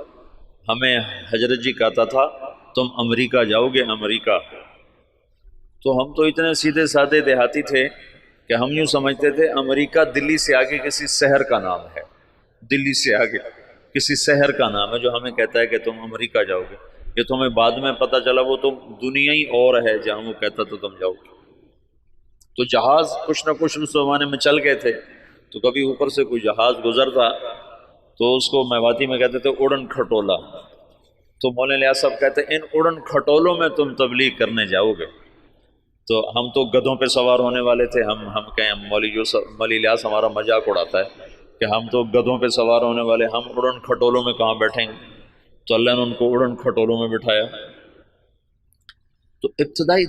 ہمیں حضرت جی کہتا تھا تم امریکہ جاؤ گے، امریکہ۔ تو ہم تو اتنے سیدھے سادے دیہاتی تھے کہ ہم یوں سمجھتے تھے امریکہ دلی سے آگے کسی شہر کا نام ہے، دلی سے آگے کسی شہر کا نام ہے جو ہمیں کہتا ہے کہ تم امریکہ جاؤ گے۔ یہ تمہیں بعد میں پتہ چلا وہ تو دنیا ہی اور ہے جہاں وہ کہتا تو تم جاؤ گے۔ تو جہاز کچھ نہ کچھ اس زمانے میں چل گئے تھے، تو کبھی اوپر سے کوئی جہاز گزرتا تو اس کو میواتی میں کہتے تھے اڑن کھٹولا۔ تو مولانا الیاس صاحب کہتے ہیں ان اڑن کھٹولوں میں تم تبلیغ کرنے جاؤ گے۔ تو ہم تو گدھوں پہ سوار ہونے والے تھے، ہم کہیں مولوی الیاس ہمارا مذاق اڑاتا ہے کہ ہم تو گدھوں پہ سوار ہونے والے، ہم اڑن کھٹولوں میں کہاں بیٹھیں گے؟ تو اللہ نے ان کو اڑن کھٹولوں میں بٹھایا۔ تو ابتدائی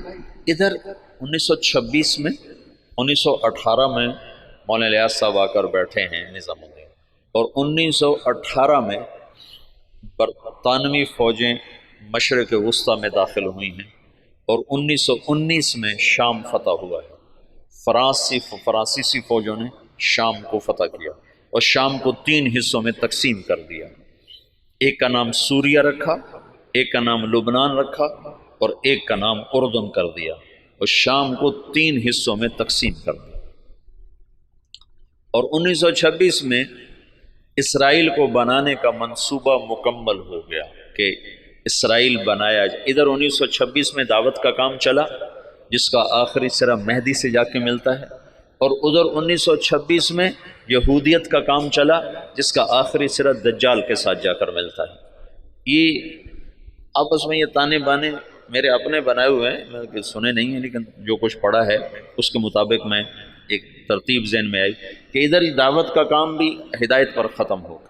ادھر 1926 میں 1918 میں مولانا الیاس صاحب آ کر بیٹھے ہیں نظام الدین، اور 1918 میں برطانوی فوجیں مشرق وسطیٰ میں داخل ہوئی ہیں، اور 1919 میں شام فتح ہوا ہے۔ فرانسیسی فوجوں نے شام کو فتح کیا، اور شام کو 3 حصوں میں تقسیم کر دیا، ایک کا نام سوریہ رکھا، ایک کا نام لبنان رکھا، اور ایک کا نام اردن کر دیا، اور شام کو 3 حصوں میں تقسیم کر دیا۔ اور 1926 میں اسرائیل کو بنانے کا منصوبہ مکمل ہو گیا کہ اسرائیل بنایا جائے۔ ادھر 1926 میں دعوت کا کام چلا جس کا آخری سرا مہدی سے جا کے ملتا ہے، اور ادھر 1926 میں یہودیت کا کام چلا جس کا آخری سرا دجال کے ساتھ جا کر ملتا ہے۔ یہ آپس میں یہ تانے بانے میرے اپنے بنائے ہوئے ہیں، میں سنے نہیں ہیں، لیکن جو کچھ پڑھا ہے اس کے مطابق میں ایک ترتیب ذہن میں آئی کہ ادھر دعوت کا کام بھی ہدایت پر ختم ہوگا۔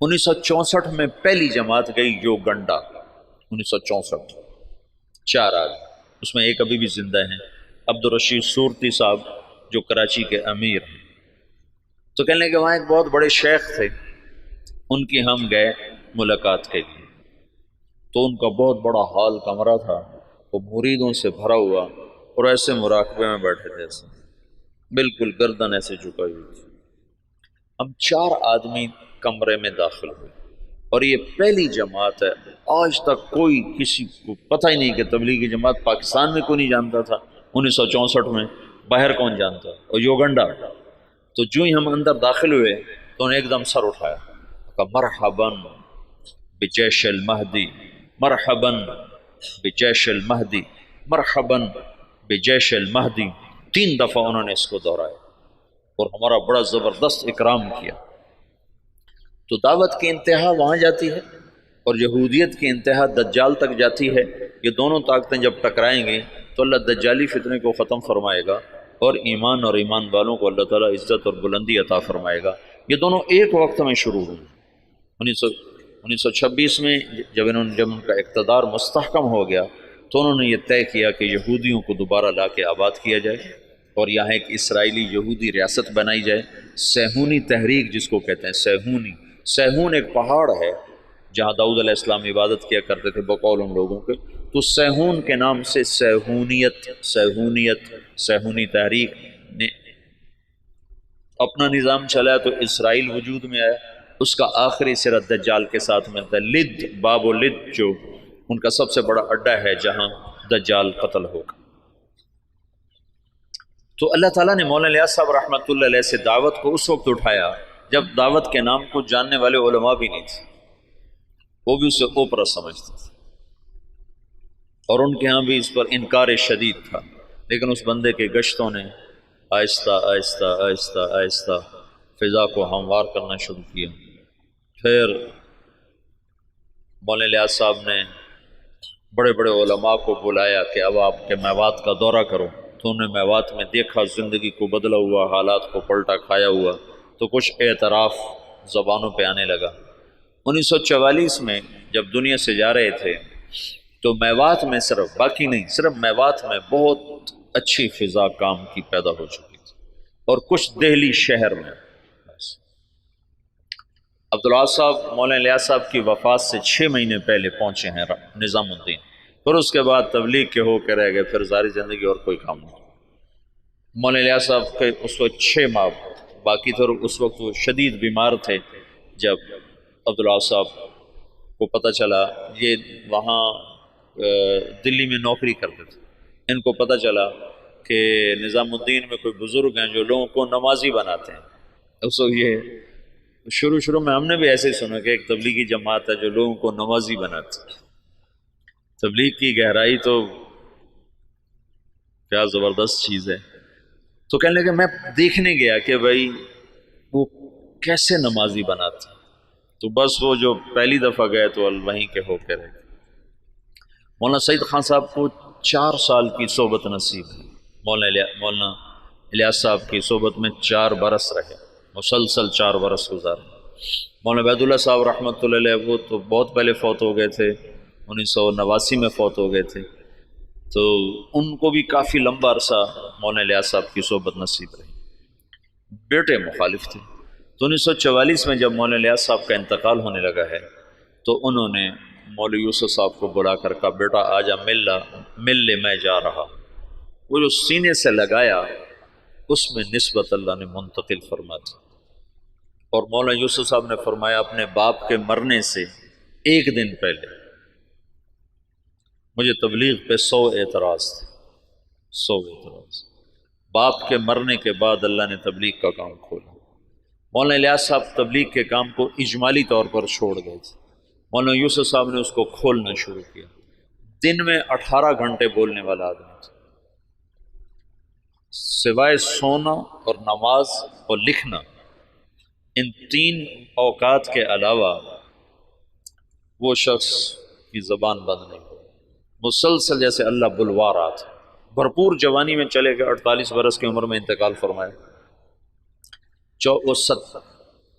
1964 میں پہلی جماعت گئی یوگنڈا، 1964، 4 آدمی، اس میں ایک ابھی بھی زندہ ہیں، عبدالرشید صورتی صاحب جو کراچی کے امیر ہیں۔ تو کہنے کہ وہاں ایک بہت بڑے شیخ تھے، ان کی ہم گئے ملاقات کے لیے، تو ان کا بہت بڑا ہال کمرہ تھا، وہ مریدوں سے بھرا ہوا، اور ایسے مراقبے میں بیٹھے تھے، ایسے بالکل گردن ایسے جھکائی ہوئی تھی۔ ہم 4 آدمی کمرے میں داخل ہوئے، اور یہ پہلی جماعت ہے، آج تک کوئی کسی کو پتہ ہی نہیں کہ تبلیغی جماعت پاکستان میں کوئی نہیں جانتا تھا 1964 میں، باہر کون جانتا، اور یوگنڈا۔ تو جو ہی ہم اندر داخل ہوئے تو انہیں ایک دم سر اٹھایا، کہا مرحباً بجیش المہدی، مرحباً بجیش المہدی، مرحباً بجیش المہدی، 3 دفعہ انہوں نے اس کو دہرایا، اور ہمارا بڑا زبردست اکرام کیا۔ تو دعوت کی انتہا وہاں جاتی ہے، اور یہودیت کی انتہا دجال تک جاتی ہے۔ یہ دونوں طاقتیں جب ٹکرائیں گی تو اللہ دجالی فتنے کو ختم فرمائے گا، اور ایمان اور ایمان والوں کو اللہ تعالیٰ عزت اور بلندی عطا فرمائے گا۔ یہ دونوں ایک وقت میں شروع ہوئے۔ 1926 میں جب ان کا اقتدار مستحکم ہو گیا تو انہوں نے یہ طے کیا کہ یہودیوں کو دوبارہ لا کے آباد کیا جائے، اور یہاں ایک اسرائیلی یہودی ریاست بنائی جائے، سیہونی تحریک جس کو کہتے ہیں، سیہون ایک پہاڑ ہے جہاں داؤد علیہ السلام عبادت کیا کرتے تھے بقول ان لوگوں کے، تو سیہون کے نام سے سیہونی تحریک نے اپنا نظام چلایا، تو اسرائیل وجود میں آیا۔ اس کا آخری سرا دجال کے ساتھ ملتا ہے، لد، باب و لد جو ان کا سب سے بڑا اڈا ہے جہاں دجال قتل ہوگا۔ تو اللہ تعالیٰ نے مولانا الیاس صاحب رحمۃ اللہ علیہ سے دعوت کو اس وقت اٹھایا جب دعوت کے نام کو جاننے والے علماء بھی نہیں تھے، وہ بھی اسے اوپرا سمجھتے تھے، اور ان کے ہاں بھی اس پر انکار شدید تھا، لیکن اس بندے کے گشتوں نے آہستہ آہستہ آہستہ آہستہ فضا کو ہموار کرنا شروع کیا۔ پھر مولانا الیاس صاحب نے بڑے بڑے علماء کو بلایا کہ اب آپ کے میوات کا دورہ کرو، تو انہوں نے میوات میں دیکھا زندگی کو بدلا ہوا، حالات کو پلٹا کھایا ہوا، تو کچھ اعتراف زبانوں پہ آنے لگا۔ 1944 میں جب دنیا سے جا رہے تھے تو میوات میں صرف، باقی نہیں، صرف میوات میں بہت اچھی فضا کام کی پیدا ہو چکی تھی، اور کچھ دہلی شہر میں۔ عبدالعال صاحب مولانا الیاس صاحب کی وفات سے 6 مہینے پہلے پہنچے ہیں نظام الدین، پھر اس کے بعد تبلیغ کے ہو کے رہ گئے، پھر ساری زندگی اور کوئی کام نہیں۔ مولانا الیاس صاحب کے اس وقت 6 ماہ باقی تھے، اور اس وقت وہ شدید بیمار تھے۔ جب عبدالعال صاحب کو پتہ چلا، یہ وہاں دلی میں نوکری کرتے تھے، ان کو پتہ چلا کہ نظام الدین میں کوئی بزرگ ہیں جو لوگوں کو نمازی بناتے ہیں۔ اس وقت یہ شروع میں ہم نے بھی ایسے ہی سنا کہ ایک تبلیغی جماعت ہے جو لوگوں کو نمازی بناتی ہے۔ تبلیغ کی گہرائی تو کیا زبردست چیز ہے۔ تو کہنے لگے میں دیکھنے گیا کہ بھائی وہ کیسے نمازی بناتے ہیں، تو بس وہ جو پہلی دفعہ گئے تو وہیں کے ہو کے رہے۔ مولانا سعید خان صاحب کو 4 سال کی صحبت نصیب ہے، مولانا الیاس صاحب کی صحبت میں 4 برس رہے، مسلسل 4 برس گزارے۔ مولانا عبید اللہ صاحب رحمۃ اللہ علیہ وہ تو بہت پہلے فوت ہو گئے تھے، 1989 میں فوت ہو گئے تھے، تو ان کو بھی کافی لمبا عرصہ مولانا الیاس صاحب کی صحبت نصیب رہی۔ بیٹے مخالف تھے، تو 1944 میں جب مولانا الیاس صاحب کا انتقال ہونے لگا ہے تو انہوں نے مولوی یوسف صاحب کو بلا کر کہا بیٹا آجا مل لے میں جا رہا۔ وہ جو سینے سے لگایا اس میں نسبت اللہ نے منتقل فرما دی، اور مولانا یوسف صاحب نے فرمایا اپنے باپ کے مرنے سے 1 دن پہلے مجھے تبلیغ پہ 100 اعتراض تھے، 100 اعتراض۔ باپ کے مرنے کے بعد اللہ نے تبلیغ کا کام کھولا۔ مولانا الیاس صاحب تبلیغ کے کام کو اجمالی طور پر چھوڑ گئے تھے، مولانا یوسف صاحب نے اس کو کھولنا شروع کیا۔ دن میں 18 گھنٹے بولنے والا آدمی تھا، سوائے سونا اور نماز اور لکھنا، ان 3 اوقات کے علاوہ وہ شخص کی زبان بند نہیں ہوئی، مسلسل جیسے اللہ بلوا رہا تھا۔ بھرپور جوانی میں چلے گئے، 48 برس کی عمر میں انتقال فرمایا۔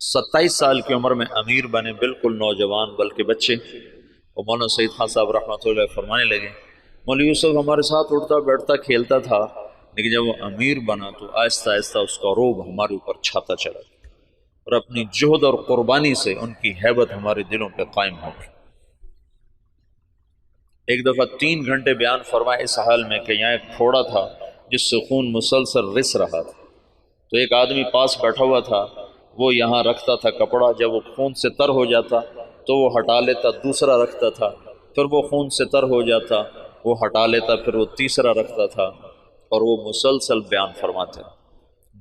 27 سال کی عمر میں امیر بنے، بالکل نوجوان بلکہ بچے. اور مولانا سعید خان صاحب رحمۃ اللہ علیہ فرمانے لگے مولوی یوسف ہمارے ساتھ اٹھتا بیٹھتا کھیلتا تھا، لیکن جب وہ امیر بنا تو آہستہ آہستہ اس کا روب ہمارے اوپر چھاتا چلا اور اپنی جہد اور قربانی سے ان کی ہیبت ہمارے دلوں پہ قائم ہو گئی. ایک دفعہ 3 گھنٹے بیان فرمایا اس حال میں کہ یہاں ایک پھوڑا تھا جس سے خون مسلسل رس رہا تھا. تو ایک آدمی پاس بیٹھا ہوا تھا، وہ یہاں رکھتا تھا کپڑا، جب وہ خون سے تر ہو جاتا تو وہ ہٹا لیتا، دوسرا رکھتا تھا، پھر وہ خون سے تر ہو جاتا، وہ ہٹا لیتا، پھر وہ تیسرا رکھتا تھا، اور وہ مسلسل بیان فرماتے.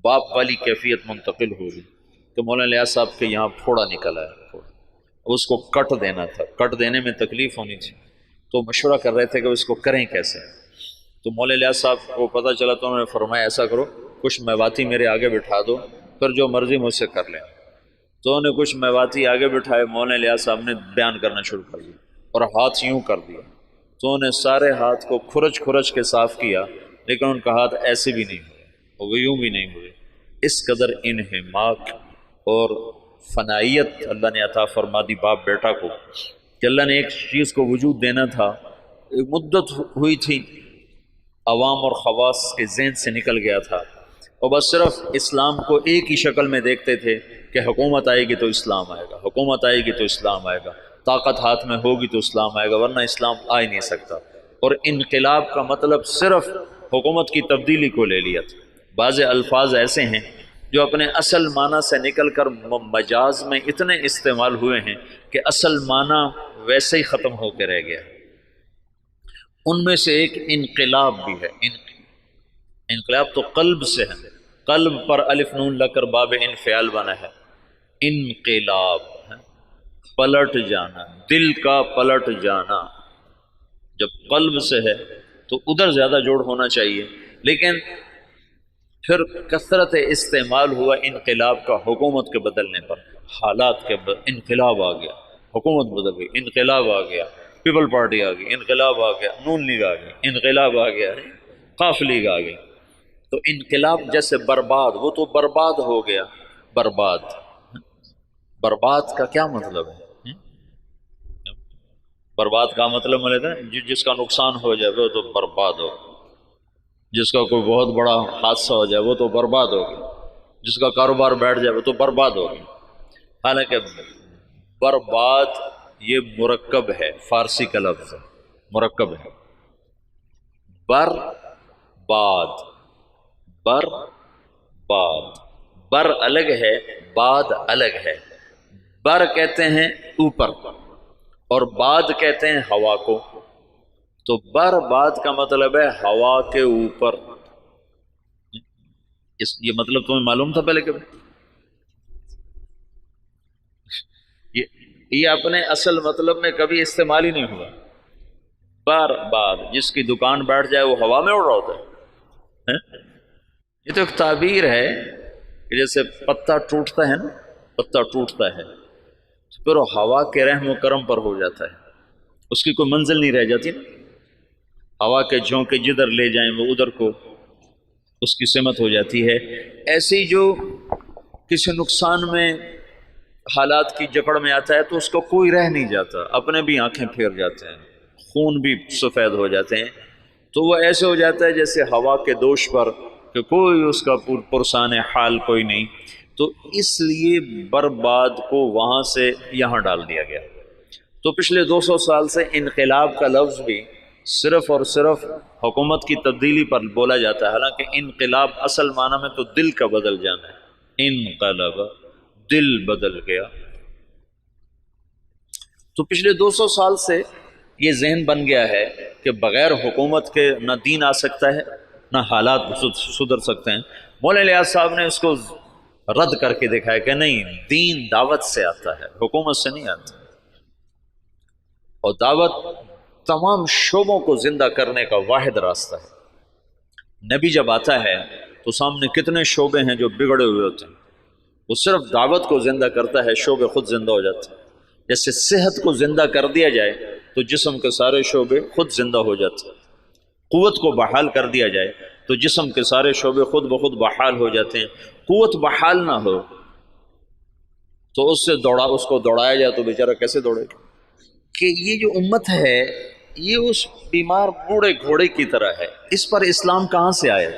باپ والی کیفیت منتقل ہو گئی کہ مولانا الیاس صاحب کے یہاں پھوڑا نکل آیا. اس کو کٹ دینا تھا، کٹ دینے میں تکلیف ہونی تھی، تو مشورہ کر رہے تھے کہ اس کو کریں کیسے. تو مولانا الیاس صاحب کو پتہ چلا تو انہوں نے فرمایا ایسا کرو، کچھ میواتی میرے آگے بٹھا دو، پھر جو مرضی مجھ سے کر لیں. تو انہوں نے کچھ میواتی آگے بٹھائے، مولانا الیاس صاحب نے بیان کرنا شروع کر دیا اور ہاتھ یوں کر دیا. تو انہوں نے سارے ہاتھ کو کھرچ کھرچ کے صاف کیا، لیکن ان کا ہاتھ ایسے بھی نہیں ہوئے، وہ یوں بھی نہیں ہوئے. اس قدر انہماک اور فنائیت اللہ نے عطا فرما دی باپ بیٹا کو کہ اللہ نے ایک چیز کو وجود دینا تھا. ایک مدت ہوئی تھی عوام اور خواص کے ذہن سے نکل گیا تھا، اور بس صرف اسلام کو ایک ہی شکل میں دیکھتے تھے کہ حکومت آئے گی تو اسلام آئے گا، حکومت آئے گی تو اسلام آئے گا، طاقت ہاتھ میں ہوگی تو اسلام آئے گا، ورنہ اسلام آ ہی نہیں سکتا. اور انقلاب کا مطلب صرف حکومت کی تبدیلی کو لے لیا تھا. بعض الفاظ ایسے ہیں جو اپنے اصل معنی سے نکل کر مجاز میں اتنے استعمال ہوئے ہیں کہ اصل معنی ویسے ہی ختم ہو کے رہ گیا. ان میں سے ایک انقلاب بھی ہے. انقلاب تو قلب سے ہے، قلب پر الف نون لگ کر باب انفعال بنا ہے. انقلاب ہے پلٹ جانا، دل کا پلٹ جانا. جب قلب سے ہے تو ادھر زیادہ جوڑ ہونا چاہیے، لیکن پھر کثرت استعمال ہوا انقلاب کا حکومت کے بدلنے پر. حالات کے انقلاب آ گیا، حکومت بدل گئی، انقلاب آ گیا، پیپل پارٹی آ گئی، انقلاب آ گیا، نون لیگ آ گئی، انقلاب آ گیا، قاف لیگ آ گئی. تو انقلاب جیسے برباد، وہ تو برباد ہو گیا. برباد، برباد کا کیا مطلب ہے؟ برباد کا مطلب ملے جس کا نقصان ہو جائے وہ تو برباد ہو، جس کا کوئی بہت بڑا حادثہ ہو جائے وہ تو برباد ہو گیا، جس کا کاروبار بیٹھ جائے وہ تو برباد ہو گیا. حالانکہ برباد یہ مرکب ہے، فارسی کا لفظ ہے، مرکب ہے. بر باد، بر باد، بر الگ ہے، باد الگ ہے. بر کہتے ہیں اوپر اور باد کہتے ہیں ہوا کو. تو بر باد کا مطلب ہے ہوا کے اوپر. یہ مطلب تمہیں معلوم تھا پہلے کبھی؟ یہ اپنے اصل مطلب میں کبھی استعمال ہی نہیں ہوا. بر باد، جس کی دکان بیٹھ جائے وہ ہوا میں اڑ رہا ہوتا ہے. یہ تو ایک تعبیر ہے کہ جیسے پتا ٹوٹتا ہے نا، پتا ٹوٹتا ہے پھر وہ ہوا کے رحم و کرم پر ہو جاتا ہے، اس کی کوئی منزل نہیں رہ جاتی نا. ہوا کے جھونکے جدھر لے جائیں وہ ادھر کو اس کی سمت ہو جاتی ہے. ایسی جو کسی نقصان میں حالات کی جکڑ میں آتا ہے تو اس کو کوئی رہ نہیں جاتا، اپنے بھی آنکھیں پھیر جاتے ہیں، خون بھی سفید ہو جاتے ہیں. تو وہ ایسے ہو جاتا ہے جیسے ہوا کے دوش پر کہ کوئی اس کا پرسان حال کوئی نہیں. تو اس لیے برباد کو وہاں سے یہاں ڈال دیا گیا. تو پچھلے 200 سال سے انقلاب کا لفظ بھی صرف اور صرف حکومت کی تبدیلی پر بولا جاتا ہے، حالانکہ انقلاب اصل معنی میں تو دل کا بدل جانا ہے. انقلب، دل بدل گیا. تو پچھلے 200 سال سے یہ ذہن بن گیا ہے کہ بغیر حکومت کے نہ دین آ سکتا ہے نہ حالات سدھر سکتے ہیں. مولانا الیاس صاحب نے اس کو رد کر کے دکھایا کہ نہیں، دین دعوت سے آتا ہے، حکومت سے نہیں آتا. اور دعوت تمام شعبوں کو زندہ کرنے کا واحد راستہ ہے. نبی جب آتا ہے تو سامنے کتنے شعبے ہیں جو بگڑے ہوئے ہوتے ہیں، وہ صرف دعوت کو زندہ کرتا ہے، شعبے خود زندہ ہو جاتے ہیں. جیسے صحت کو زندہ کر دیا جائے تو جسم کے سارے شعبے خود زندہ ہو جاتے ہیں. قوت کو بحال کر دیا جائے تو جسم کے سارے شعبے خود بخود بحال ہو جاتے ہیں. قوت بحال نہ ہو تو اس کو دوڑایا جائے تو بیچارہ کیسے دوڑے گا؟ کہ یہ جو امت ہے یہ اس بیمار بوڑھے گھوڑے کی طرح ہے، اس پر اسلام کہاں سے آئے؟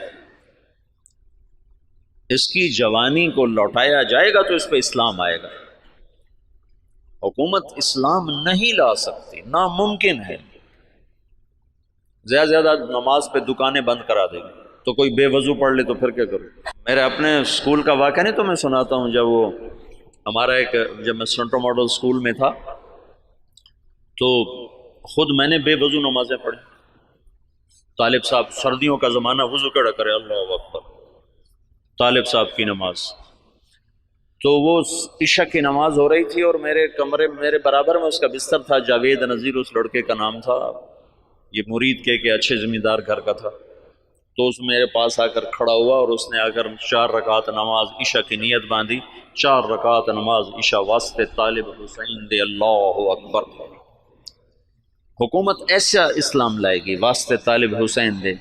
اس کی جوانی کو لوٹایا جائے گا تو اس پہ اسلام آئے گا۔ حکومت اسلام نہیں لا سکتی، ناممکن ہے۔ زیادہ زیادہ نماز پہ دکانیں بند کرا دے گی، تو کوئی بے وضو پڑھ لے تو پھر کیا کروں؟ میرے اپنے اسکول کا واقعہ نہیں تو میں سناتا ہوں، جب میں سینٹرل ماڈل اسکول میں تھا تو خود میں نے بے وضو نمازیں پڑھی۔ طالب صاحب، سردیوں کا زمانہ، وضو کیڑا کرے، اللہ اکبر، طالب صاحب کی نماز، تو وہ عشاء کی نماز ہو رہی تھی اور میرے برابر میں اس کا بستر تھا، جاوید نذیر اس لڑکے کا نام تھا، یہ مرید کے اچھے زمیندار گھر کا تھا۔ تو اس میرے پاس آ کر کھڑا ہوا اور اس نے آ کر 4 رکعت نماز عشاء کی نیت باندھی، 4 رکعت نماز عشاء واسطے طالب حسین دے، اللہ اکبر۔ حکومت ایسا اسلام لائے گی واسطے طالب حسین دے،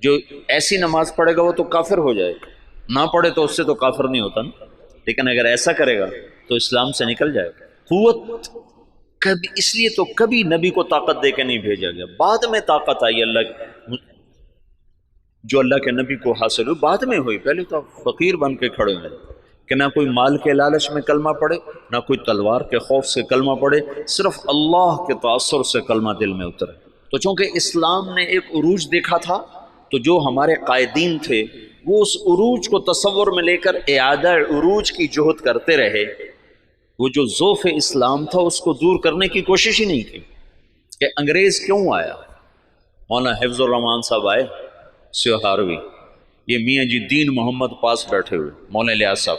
جو ایسی نماز پڑھے گا وہ تو کافر ہو جائے گا، نہ پڑھے تو اس سے تو کافر نہیں ہوتا نا، لیکن اگر ایسا کرے گا تو اسلام سے نکل جائے گا۔ قوت کبھی، اس لیے تو کبھی نبی کو طاقت دے کے نہیں بھیجا گیا، بعد میں طاقت آئی جو اللہ کے نبی کو حاصل ہوئی بعد میں ہوئی، پہلے تو فقیر بن کے کھڑے ہوئے کہ نہ کوئی مال کے لالچ میں کلمہ پڑھے، نہ کوئی تلوار کے خوف سے کلمہ پڑھے، صرف اللہ کے تاثر سے کلمہ دل میں اترے۔ تو چونکہ اسلام نے ایک عروج دیکھا تھا تو جو ہمارے قائدین تھے وہ اس عروج کو تصور میں لے کر اعادہ عروج کی جہد کرتے رہے، وہ جو ذوف اسلام تھا اس کو دور کرنے کی کوشش ہی نہیں کی کہ انگریز کیوں آیا۔ مولانا حفظ الرحمان صاحب آئے سیوہاروی، یہ میاں جی دین محمد پاس بیٹھے ہوئے، مولانا الیاس صاحب،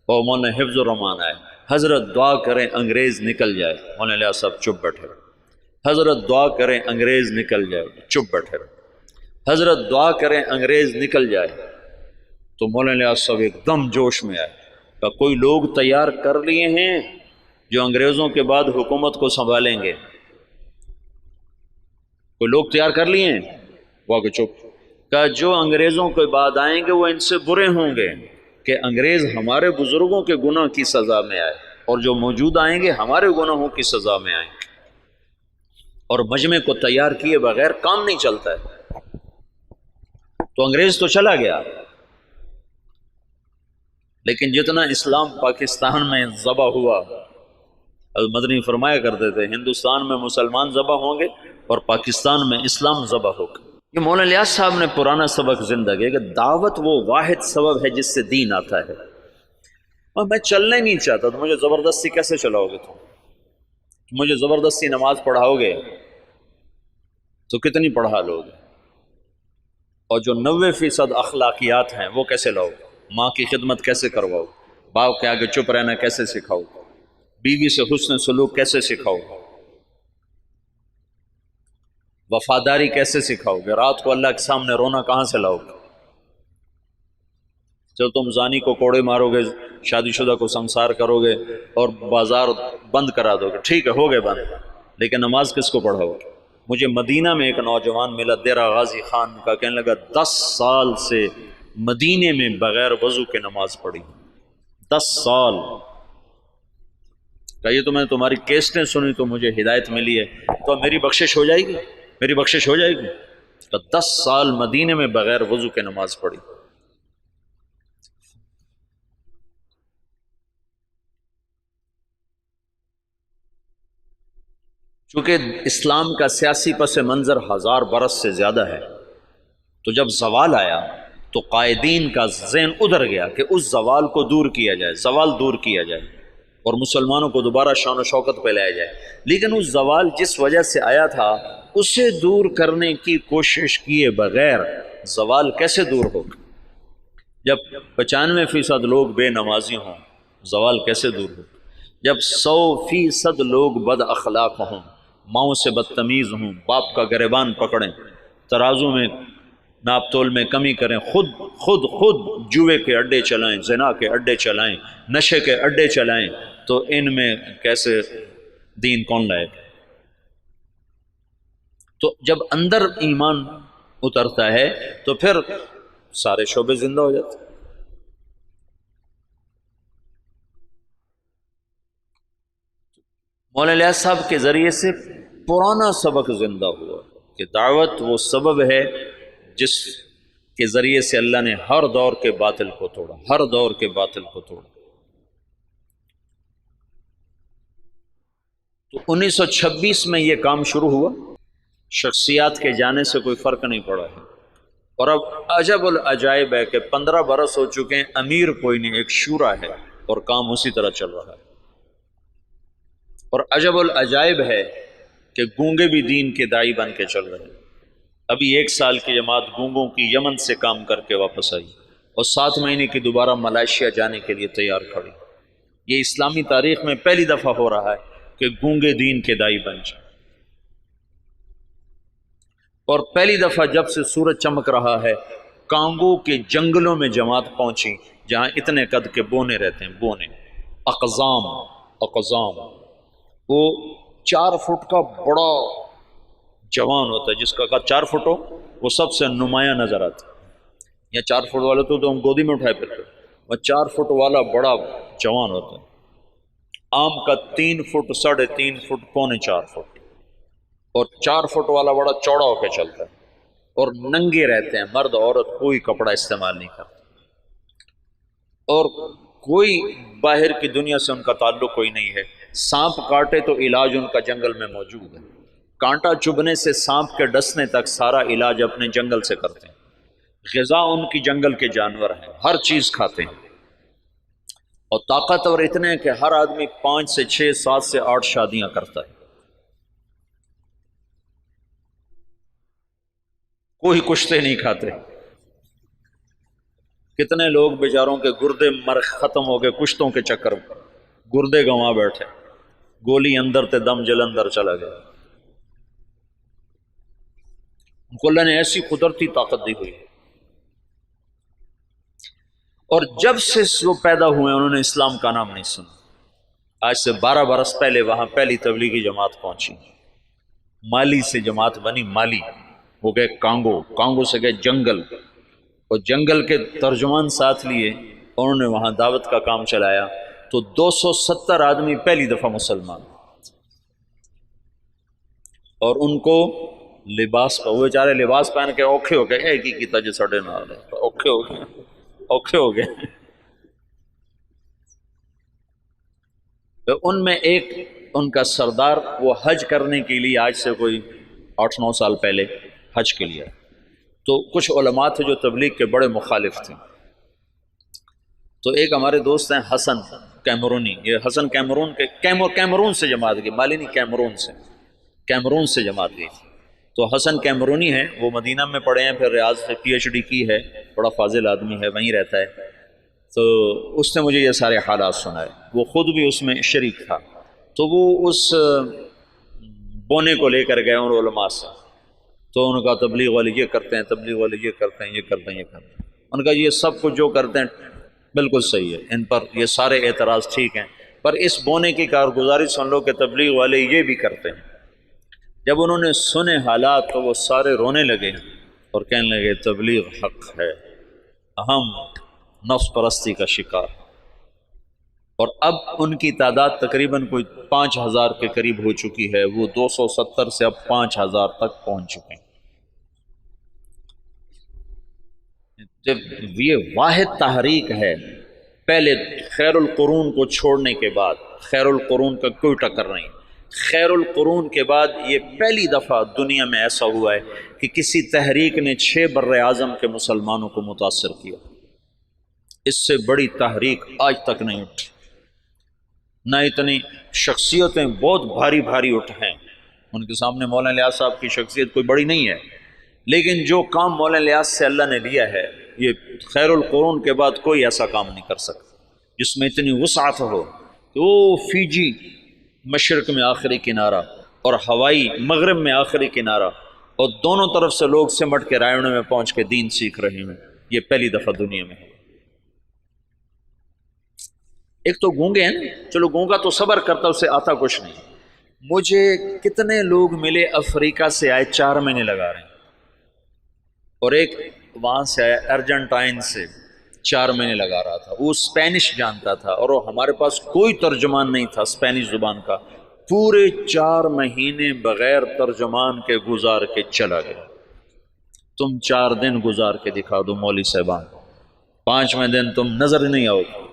اور مولانا حفظ الرحمان آئے، حضرت دعا کریں انگریز نکل جائے، مولانا الیاس صاحب چپ بیٹھے رہے، حضرت دعا کریں انگریز نکل جائے، چپ بیٹھے رہے، حضرت دعا کریں انگریز نکل جائے۔ تو مولانا الیاس صاحب ایک دم جوش میں آئے، کہ کوئی لوگ تیار کر لیے ہیں جو انگریزوں کے بعد حکومت کو سنبھالیں گے، کوئی لوگ تیار کر لیے ہیں، وہ کہ چپ، کہ جو انگریزوں کے بعد آئیں گے وہ ان سے برے ہوں گے کہ انگریز ہمارے بزرگوں کے گناہ کی سزا میں آئے، اور جو موجود آئیں گے ہمارے گناہوں کی سزا میں آئیں گے، اور مجمع کو تیار کیے بغیر کام نہیں چلتا ہے۔ تو انگریز تو چلا گیا، لیکن جتنا اسلام پاکستان میں ذبح ہوا، مدنی فرمایا کرتے تھے ہندوستان میں مسلمان ذبح ہوں گے اور پاکستان میں اسلام ذبح ہوگا۔ یہ مولانا الیاس صاحب نے پرانا سبق زندہ کیا کہ دعوت وہ واحد سبب ہے جس سے دین آتا ہے، اور میں چلنا ہی نہیں چاہتا تو مجھے زبردستی کیسے چلاؤ گے؟ تم مجھے زبردستی نماز پڑھاؤ گے تو کتنی پڑھا لو گے؟ اور جو 90% اخلاقیات ہیں وہ کیسے لاؤ؟ ماں کی خدمت کیسے کرواؤ؟ باپ کے آگے چپ رہنا کیسے سکھاؤ؟ بیوی سے حسن سلوک کیسے سکھاؤ؟ وفاداری کیسے سکھاؤ گے؟ رات کو اللہ کے سامنے رونا کہاں سے لاؤ گے؟ جب تم زانی کو کوڑے مارو گے، شادی شدہ کو سنسار کرو گے اور بازار بند کرا دو گے، ٹھیک ہے ہو گئے بند، لیکن نماز کس کو پڑھاؤ گے؟ مجھے مدینہ میں ایک نوجوان ملا، دیرہ غازی خان کا، کہنے لگا 10 سال سے مدینے میں بغیر وضو کے نماز پڑھی، 10 سال۔ کہیے تو میں نے تمہاری کیسٹیں سنی تو مجھے ہدایت ملی ہے، تو میری بخشش ہو جائے گی؟ میری بخشش ہو جائے گی؟ تو 10 سال مدینے میں بغیر وضو کے نماز پڑھی۔ چونکہ اسلام کا سیاسی پس منظر 1000 برس سے زیادہ ہے، تو جب زوال آیا تو قائدین کا ذہن ادھر گیا کہ اس زوال کو دور کیا جائے، زوال دور کیا جائے اور مسلمانوں کو دوبارہ شان و شوکت پہ لایا جائے، لیکن اس زوال جس وجہ سے آیا تھا اسے دور کرنے کی کوشش کیے بغیر زوال کیسے دور ہوگا؟ جب 95% لوگ بے نمازی ہوں زوال کیسے دور ہوگا؟ جب 100% لوگ بد اخلاق ہوں، ماؤں سے بدتمیز ہوں، باپ کا گریبان پکڑیں، ترازو میں ناپ تول میں کمی کریں، خود جوئے کے اڈے چلائیں، زنا کے اڈے چلائیں، نشے کے اڈے چلائیں، تو ان میں کیسے دین کون لائے؟ تو جب اندر ایمان اترتا ہے تو پھر سارے شعبے زندہ ہو جاتے ہیں۔ مولانا الیاس صاحب کے ذریعے سے پرانا سبق زندہ ہوا کہ دعوت وہ سبب ہے جس کے ذریعے سے اللہ نے ہر دور کے باطل کو توڑا، ہر دور کے باطل کو توڑا۔ تو 1926 میں یہ کام شروع ہوا، شخصیات کے جانے سے کوئی فرق نہیں پڑا ہے، اور اب عجب العجائب ہے کہ 15 برس ہو چکے ہیں، امیر کوئی نہیں، ایک شورا ہے اور کام اسی طرح چل رہا ہے۔ اور عجب العجائب ہے کہ گونگے بھی دین کے داعی بن کے چل رہے ہیں۔ ابھی 1 سال کی جماعت گونگوں کی یمن سے کام کر کے واپس آئی اور 7 مہینے کی دوبارہ ملائیشیا جانے کے لیے تیار کھڑی۔ یہ اسلامی تاریخ میں پہلی دفعہ ہو رہا ہے کہ گونگے دین کے داعی بن جائیں، اور پہلی دفعہ جب سے سورج چمک رہا ہے کانگو کے جنگلوں میں جماعت پہنچی جہاں اتنے قد کے بونے رہتے ہیں، بونے، اقزام، وہ 4 فٹ کا بڑا جوان ہوتا ہے، جس کا قد 4 فٹ ہو وہ سب سے نمایاں نظر آتا ہے۔ یا 4 فٹ والے تو ہم گودی میں اٹھائے پھرتے، وہ 4 فٹ والا بڑا جوان ہوتا ہے۔ آم کا 3 فٹ، 3.5 فٹ، پونے 4 فٹ، اور 4 فٹ والا بڑا چوڑا ہو کے چلتا ہے، اور ننگے رہتے ہیں، مرد عورت کوئی کپڑا استعمال نہیں کرتا، اور کوئی باہر کی دنیا سے ان کا تعلق کوئی نہیں ہے۔ سانپ کاٹے تو علاج ان کا جنگل میں موجود ہے، کانٹا چبھنے سے سانپ کے ڈسنے تک سارا علاج اپنے جنگل سے کرتے ہیں۔ غذا ان کی جنگل کے جانور ہیں، ہر چیز کھاتے ہیں، اور طاقتور اتنے ہیں کہ ہر آدمی 5 سے 6، 7 سے 8 شادیاں کرتا ہے، کوئی کشتے نہیں کھاتے۔ کتنے لوگ بیچاروں کے گردے مر ختم ہو گئے کشتوں کے چکر میں، گردے گنوا بیٹھے، گولی اندر تے دم جلندر چلا گیا۔ ان کو اللہ نے ایسی قدرتی طاقت دی ہوئی ہے، اور جب سے وہ پیدا ہوئے انہوں نے اسلام کا نام نہیں سنا۔ آج سے 12 برس پہلے وہاں پہلی تبلیغی جماعت پہنچی، مالی سے جماعت بنی، مالی، وہ گئے کانگو، کانگو سے گئے جنگل، اور جنگل کے ترجمان ساتھ لیے، انہوں نے وہاں دعوت کا کام چلایا، تو 270 آدمی پہلی دفعہ مسلمان، اور ان کو لباس، وہ بیچارے لباس پہن کے اوکھے ہو گئے، ایک ہی کیتا جو سڑے نال ہے، اوکھے ہو گئے، اوکھے ہو گئے۔ تو ان میں ایک ان کا سردار، وہ حج کرنے کے لیے آج سے کوئی 8-9 سال پہلے حج کے لیے، تو کچھ علماء تھے جو تبلیغ کے بڑے مخالف تھے، تو ایک ہمارے دوست ہیں حسن کیمرونی، یہ حسن کیمرون کے کیمرون سے جماعت گئی، مالی نہیں، کیمرون سے جماعت گئی۔ تو حسن کیمرونی ہے، وہ مدینہ میں پڑھے ہیں، پھر ریاض سے PhD کی ہے، بڑا فاضل آدمی ہے، وہیں رہتا ہے۔ تو اس نے مجھے یہ سارے حالات سنائے، وہ خود بھی اس میں شریک تھا، تو وہ اس بونے کو لے کر گئے ان علماء سے، تو ان کا تبلیغ والے یہ کرتے ہیں، تبلیغ والے یہ کرتے ہیں، یہ کرتے ہیں، یہ کرتے ہیں۔ ان کا یہ سب کچھ جو کرتے ہیں بالکل صحیح ہے، ان پر یہ سارے اعتراض ٹھیک ہیں، پر اس بونے کی کارگزاری سن لو کہ تبلیغ والے یہ بھی کرتے ہیں۔ جب انہوں نے سنے حالات تو وہ سارے رونے لگے اور کہنے لگے تبلیغ حق ہے، ہم نفس پرستی کا شکار، اور اب ان کی تعداد تقریباً کوئی 5000 کے قریب ہو چکی ہے، وہ 270 سے اب 5000 تک پہنچ چکے ہیں۔ جب یہ واحد تحریک ہے، پہلے خیر القرون کو چھوڑنے کے بعد، خیر القرون کا کوئی ٹکر نہیں، خیر القرون کے بعد یہ پہلی دفعہ دنیا میں ایسا ہوا ہے کہ کسی تحریک نے 6 بر اعظم کے مسلمانوں کو متاثر کیا۔ اس سے بڑی تحریک آج تک نہیں اٹھی، نہ اتنی شخصیتیں بہت بھاری بھاری اٹھ ہیں، ان کے سامنے مولانا الیاس صاحب کی شخصیت کوئی بڑی نہیں ہے، لیکن جو کام مولانا الیاس سے اللہ نے لیا ہے، یہ خیر القرون کے بعد کوئی ایسا کام نہیں کر سکتا جس میں اتنی وسعت ہو کہ وہ فیجی مشرق میں آخری کنارہ اور ہوائی مغرب میں آخری کنارہ، اور دونوں طرف سے لوگ سمٹ کے رائے میں پہنچ کے دین سیکھ رہے ہیں، یہ پہلی دفعہ دنیا میں ہے۔ ایک تو گونگے ہیں نا، چلو گونگا تو صبر کرتا، اسے آتا کچھ نہیں۔ مجھے کتنے لوگ ملے افریقہ سے آئے 4 مہینے لگا رہے ہیں، اور ایک وہاں سے آیا ارجنٹائن سے 4 مہینے لگا رہا تھا، وہ اسپینش جانتا تھا، اور وہ ہمارے پاس کوئی ترجمان نہیں تھا اسپینش زبان کا، پورے 4 مہینے بغیر ترجمان کے گزار کے چلا گیا۔ تم 4 دن گزار کے دکھا دو مولوی صاحبان، 5ویں دن تم نظر نہیں آؤ گے۔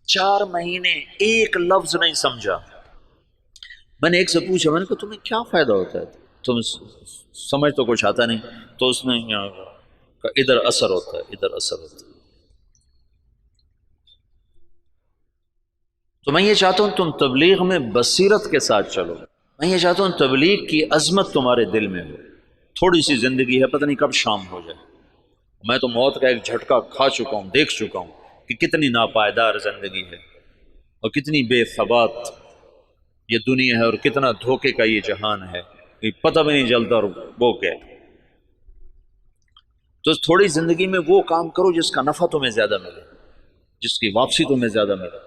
4 مہینے ایک لفظ نہیں سمجھا۔ میں نے ایک سے پوچھا، میں نے کہا تمہیں کیا فائدہ ہوتا ہے، تم سمجھ تو کچھ آتا نہیں؟ تو اس نے کہا ادھر اثر ہوتا ہے، ادھر اثر ہوتا ہے۔ تو میں یہ چاہتا ہوں تم تبلیغ میں بصیرت کے ساتھ چلو۔ میں یہ چاہتا ہوں تبلیغ کی عظمت تمہارے دل میں ہو۔ تھوڑی سی زندگی ہے، پتہ نہیں کب شام ہو جائے۔ میں تو موت کا ایک جھٹکا کھا چکا ہوں، دیکھ چکا ہوں کہ کتنی ناپائیدار زندگی ہے اور کتنی بے ثبات یہ دنیا ہے اور کتنا دھوکے کا یہ جہان ہے کہ پتہ بھی نہیں چلتا اور وہ کیا۔ تو تھوڑی زندگی میں وہ کام کرو جس کا نفع تمہیں زیادہ ملے، جس کی واپسی تمہیں زیادہ ملے۔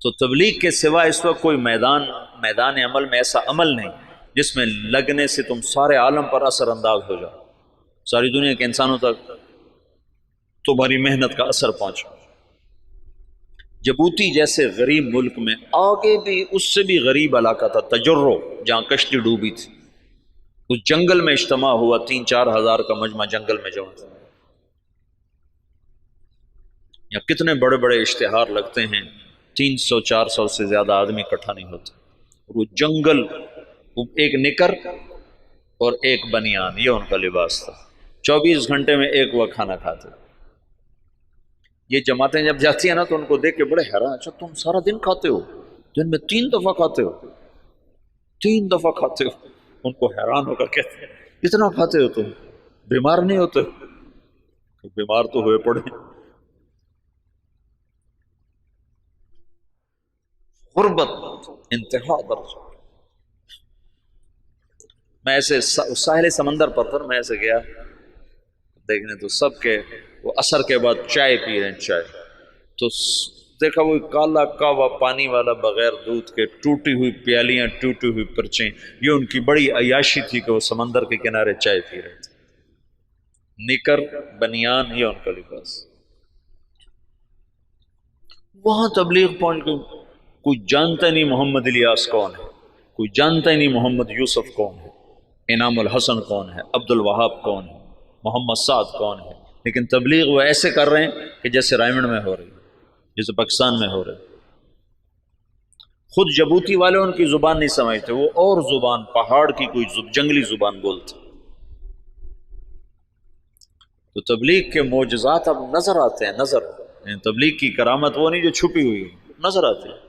تو تبلیغ کے سوا اس وقت کوئی میدان عمل میں ایسا عمل نہیں جس میں لگنے سے تم سارے عالم پر اثر انداز ہو جاؤ، ساری دنیا کے انسانوں تک تمہاری محنت کا اثر پہنچا۔ جبوتی جیسے غریب ملک میں آگے بھی اس سے بھی غریب علاقہ تھا تجرو، جہاں کشتی ڈوبی تھی، اس جنگل میں اجتماع ہوا، 3-4 ہزار کا مجمع جنگل میں جمع تھا۔ یا کتنے بڑے بڑے اشتہار لگتے ہیں، 300-400 سے زیادہ آدمی اکٹھا نہیں ہوتے۔ وہ جنگل، ایک نکر اور ایک بنیان، یہ ان کا لباس تھا۔ 24 گھنٹے میں ایک وقت کھانا کھاتے۔ یہ جماعتیں جب جاتی ہیں نا تو ان کو دیکھ کے بڑے حیران، اچھا تم سارا دن کھاتے ہو، دن میں 3 دفعہ کھاتے ہو، 3 دفعہ کھاتے ہو۔ ان کو حیران ہو کر کہتے ہیں اتنا کھاتے ہو تم، بیمار نہیں ہوتے؟ بیمار تو ہوئے پڑے۔ غربت انتہا درجہ۔ میں ایسے ساحل سمندر پر تھا، میں ایسے گیا دیکھنے تو سب کے وہ عصر کے بعد چائے پی رہے ہیں، چائے تو دیکھا وہ کالا کعوہ پانی والا بغیر دودھ کے، ٹوٹی ہوئی پیالیاں، ٹوٹی ہوئی پرچیں، یہ ان کی بڑی عیاشی تھی کہ وہ سمندر کے کنارے چائے پی رہے تھے۔ نکر بنیان یہ ان کا لباس۔ وہاں تبلیغ پہنچ گئی، کوئی جانتا نہیں محمد الیاس کون ہے، کوئی جانتا ہی نہیں محمد یوسف کون ہے، انعام الحسن کون ہے، عبد الوہاب کون ہے، محمد سعد کون ہے، لیکن تبلیغ وہ ایسے کر رہے ہیں کہ جیسے رائمنڈ میں ہو رہی، جیسے پاکستان میں ہو رہی۔ خود جبوتی والے ان کی زبان نہیں سمجھتے، وہ اور زبان، پہاڑ کی کوئی جنگلی زبان بولتے۔ تو تبلیغ کے معجزات اب نظر آتے ہیں، نظر، یعنی تبلیغ کی کرامت وہ نہیں جو چھپی ہوئی ہے، نظر آتی ہے۔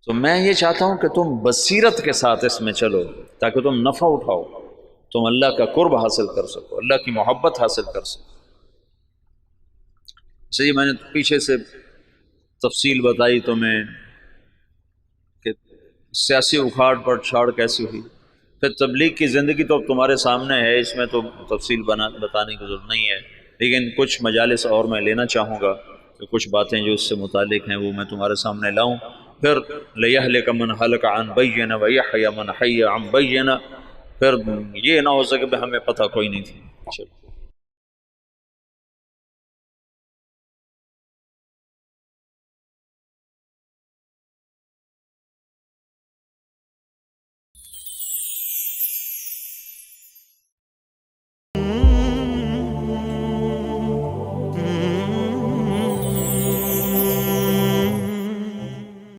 تو میں یہ چاہتا ہوں کہ تم بصیرت کے ساتھ اس میں چلو تاکہ تم نفع اٹھاؤ، تم اللہ کا قرب حاصل کر سکو، اللہ کی محبت حاصل کر سکو۔ صحیح، میں نے پیچھے سے تفصیل بتائی تمہیں کہ سیاسی اکھاڑ پر چھاڑ کیسی ہوئی، پھر تبلیغ کی زندگی تو اب تمہارے سامنے ہے، اس میں تو تفصیل بتانے کی ضرورت نہیں ہے، لیکن کچھ مجالس اور میں لینا چاہوں گا کہ کچھ باتیں جو اس سے متعلق ہیں وہ میں تمہارے سامنے لاؤں۔ پھر لِيَهْلِكَ مَنْ هَلَكَ عَنْ بَيِّنَةٍ وَيَحْيَىٰ مَنْ حَيَّ عَنْ بَيِّنَةٍ، پھر یہ نہ ہو سکے کہ ہمیں پتہ کوئی نہیں تھی۔